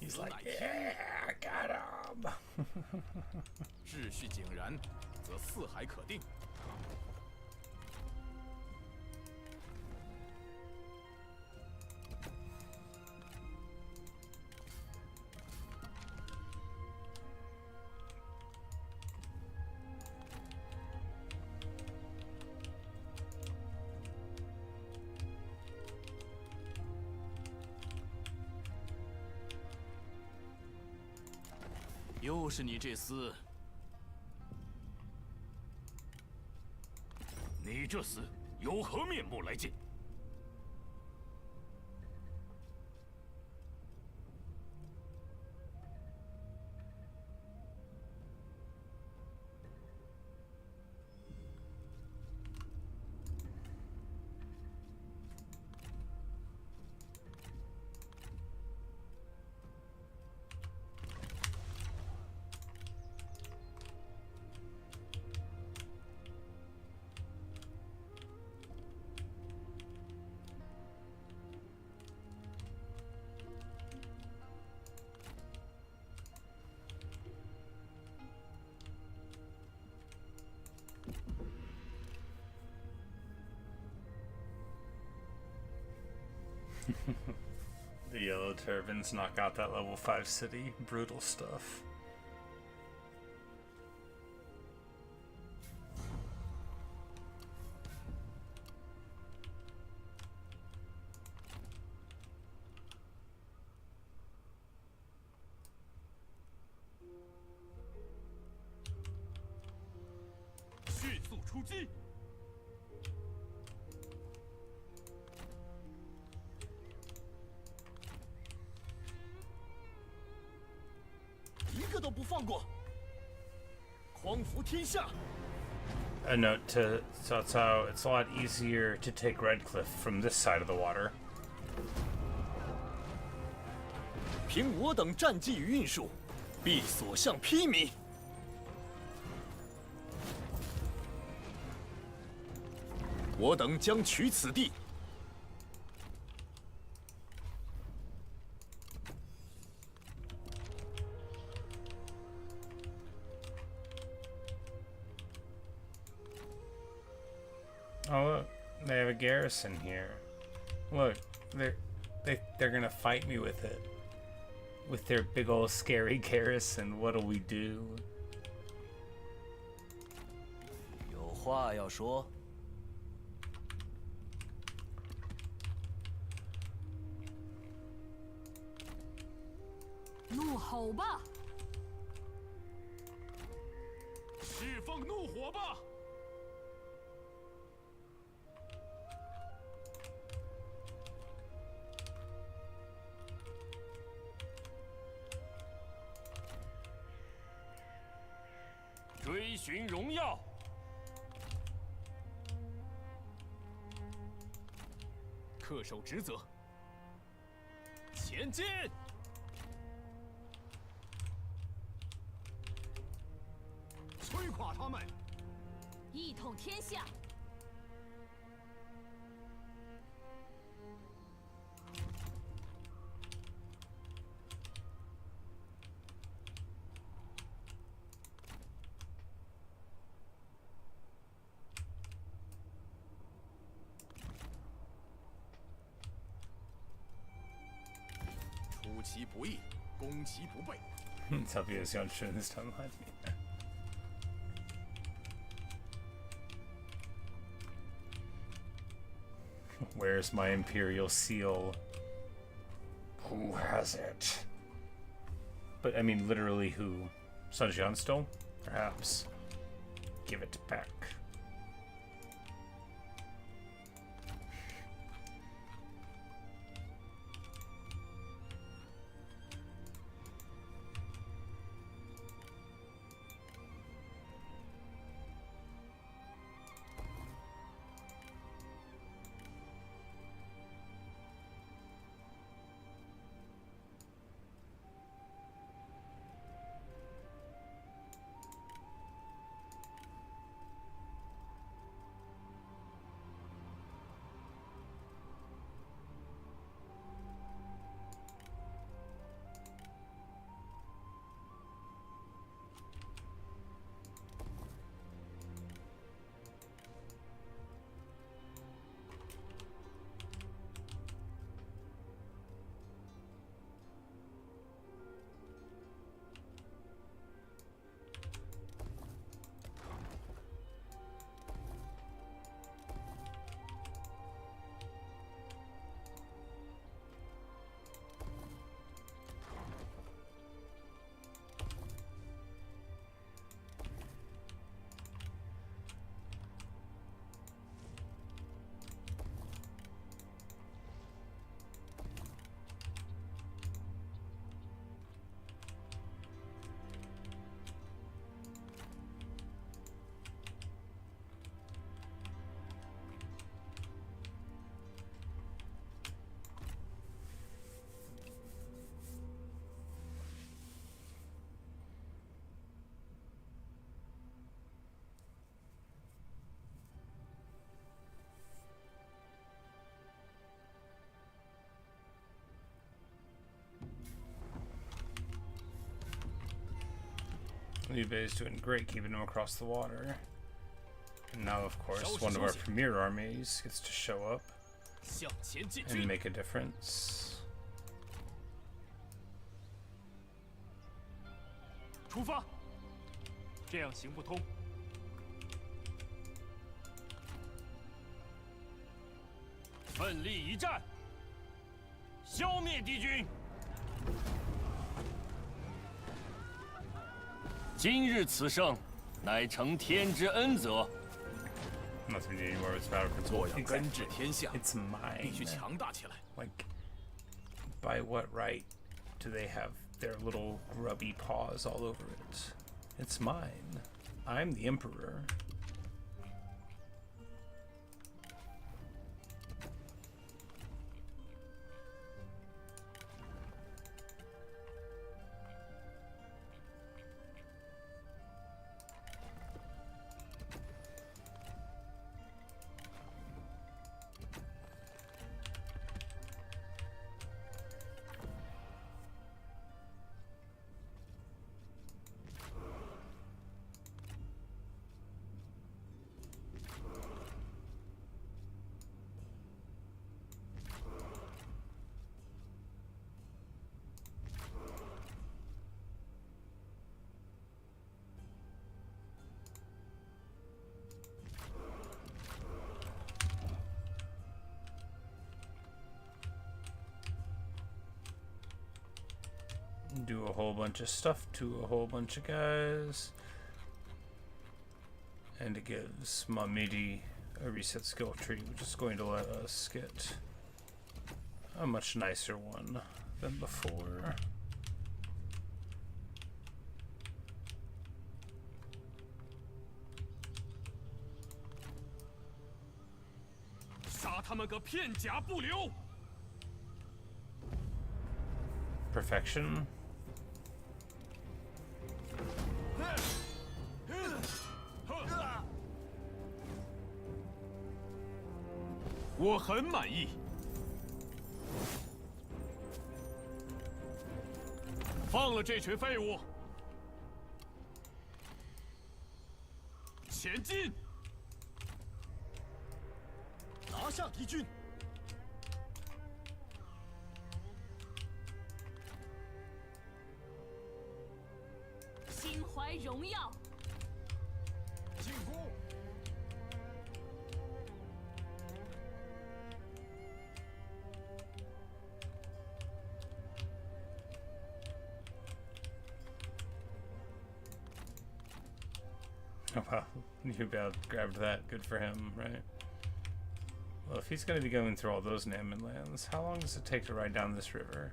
He's like, yeah, got him. 秩序井然，则四海可定。又是你这厮！你这厮有何面目来见？The yellow turbans knock out that level 5 city. Brutal stuff. 出击！一个都不放过！匡扶天下！ A note to Cao Cao, it's a lot easier to take Redcliffe from this side of the water. 凭我等战绩与运数，必所向披靡。我等将取此地。 Oh look, they have a garrison here. Look, they're gonna fight me with it. With their big old scary garrison, what'll we do? 有话要说。怒吼吧！释放怒火吧！ 追寻荣耀，恪守职责，前进！摧垮他们！一统天下！出其不意，攻其不备。特别像是this time reminds me. Where's my Imperial seal? Who has it? But I mean, literally who? Xian stole? Perhaps. Give it back. Liu Bei's doing great keeping him across the water. And now, of course, one of our premier armies gets to show up and make a difference. 出发！这样行不通。奋力一战，消灭敌军。今日此胜，乃承天之恩泽。Nothing to do anymore with battle 若 principle. 要根治天下， It's 必须 mine. 强大起来。 Like, by what right do they have their little grubby paws all over it? It's mine. I'm the emperor. Do a whole bunch of stuff to a whole bunch of guys. And it gives Mamidi a reset skill tree, which is going to let us get a much nicer one than before. 杀他们个片甲不留！ Perfection. 我很满意。放了这群废物，前进！拿下敌军！心怀荣耀。进攻！ Oh wow, Nubal grabbed that. Good for him, right? Well, if he's going to be going through all those Nanman lands, how long does it take to ride down this river?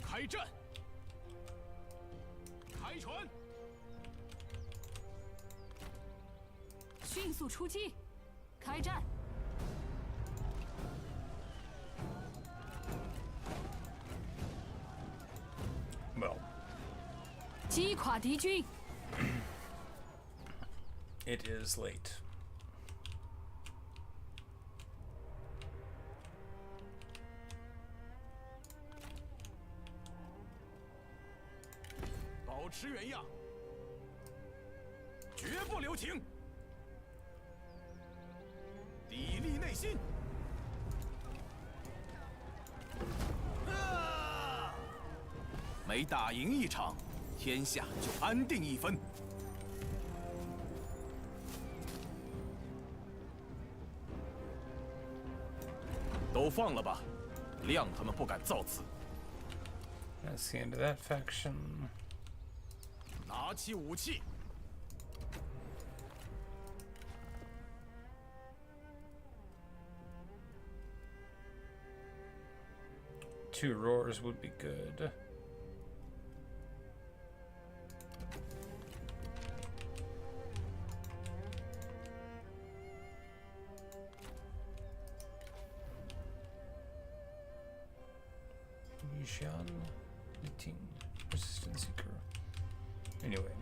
开战！开船！迅速出击，开战！ Well, 击垮敌军。 it is late. 保持原样，绝不留情，砥砺内心。每打赢一场，天下就安定一分。都放了吧，谅他们不敢造次。 That's the end of that faction. 拿起武器， 2 roars would be good. Xian, meeting resistance seeker. Anyway.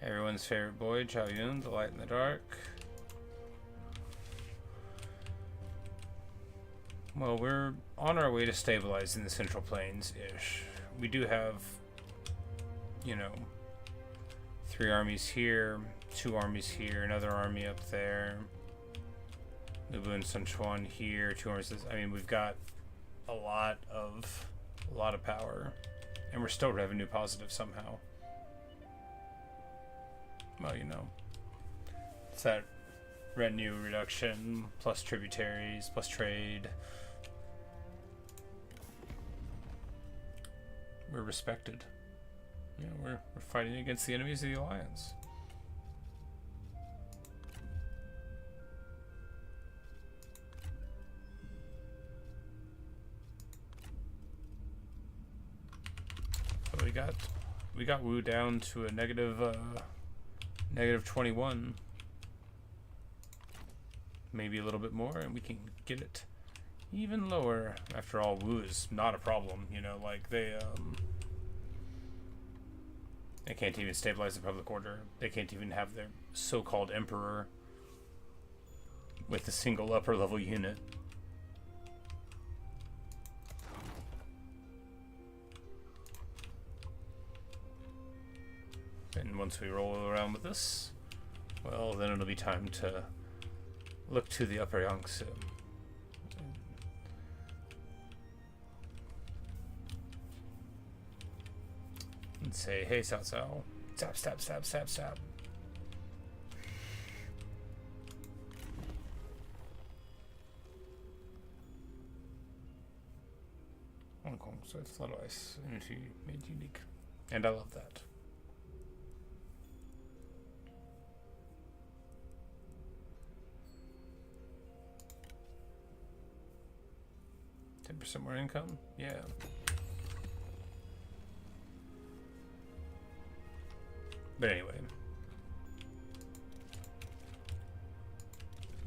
Everyone's favorite boy, Zhao Yun, the light in the dark. Well, we're on our way to stabilizing the Central Plains-ish. We do have, you know, 3 armies here, 2 armies here, another army up there. Lubu and Sunchuan here, 2 armies. I mean, we've got a lot of power, and we're still revenue positive somehow. Well, you know, it's that retinue reduction, plus tributaries, plus trade. We're respected. Yeah, we're fighting against the enemies of the Alliance. So we got Wu down to a negative 21. Maybe a little bit more, and we can get it even lower. After all, Wu is not a problem, you know, like they can't even stabilize the public order. They can't even have their so-called emperor with a single upper level unit. And once we roll around with this, well, then it'll be time to look to the upper Gongsun. And say, hey, Cao Cao, stab, stab, stab, stab, stab. Hong Kong, so it's flood ice energy made unique. And I love that. 10% more income? Yeah. But anyway.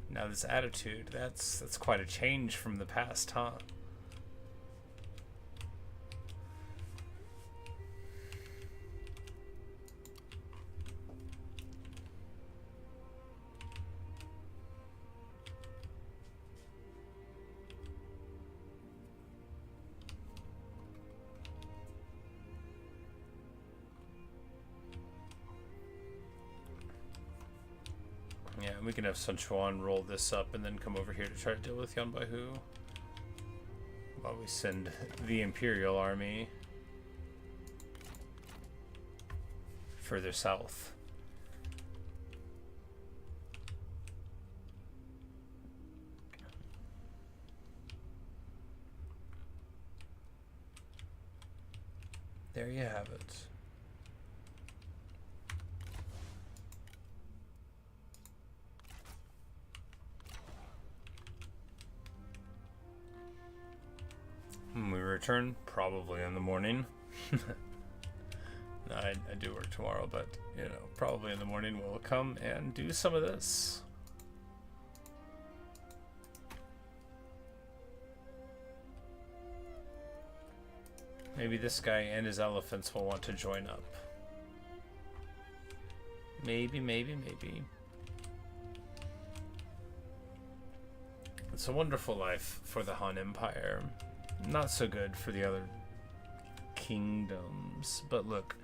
Now this attitude, that's quite a change from the past, huh? Yeah, we can have Sun Quan roll this up and then come over here to try to deal with Yan Baihu while we send the Imperial Army further south. There you have it. We return probably in the morning. No, I do work tomorrow, but you know, probably in the morning we'll come and do some of this. Maybe this guy and his elephants will want to join up. Maybe, maybe, maybe. It's a wonderful life for the Han Empire. Not so good for the other kingdoms. But look,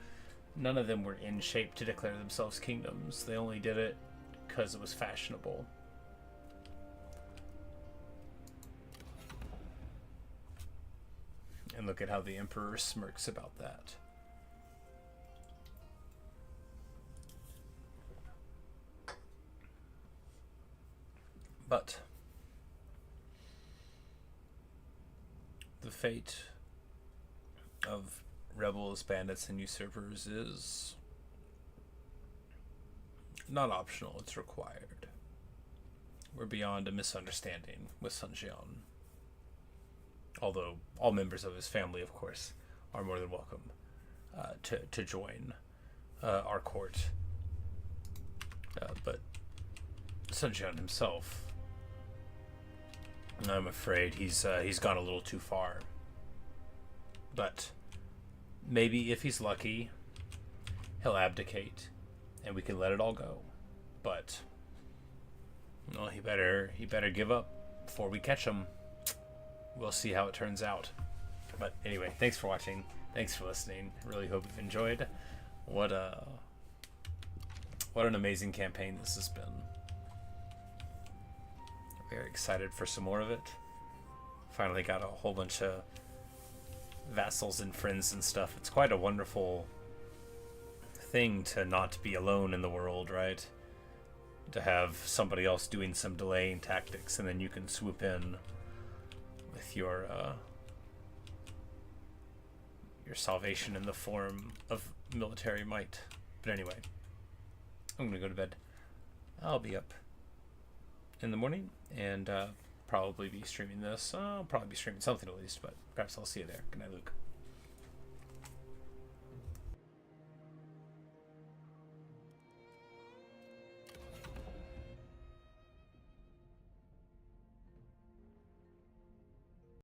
none of them were in shape to declare themselves kingdoms. They only did it because it was fashionable. And look at how the Emperor smirks about that. But the fate of rebels, bandits, and usurpers is not optional, it's required. We're beyond a misunderstanding with Sun Jian. Although all members of his family, of course, are more than welcome to join our court. But Sun Jian himself, I'm afraid he's gone a little too far. But maybe if he's lucky, he'll abdicate, and we can let it all go. But well, he better give up before we catch him. We'll see how it turns out. But anyway, thanks for watching. Thanks for listening. Really hope you've enjoyed. What an amazing campaign this has been. Very excited for some more of it. Finally got a whole bunch of vassals and friends and stuff. It's quite a wonderful thing to not be alone in the world, right? to have somebody else doing some delaying tactics, and then you can swoop in with your salvation in the form of military might. But anyway, I'm gonna go to bed. I'll be up in the morning and probably be streaming this. I'll probably be streaming something at least, but perhaps I'll see you there. Good night, Luke.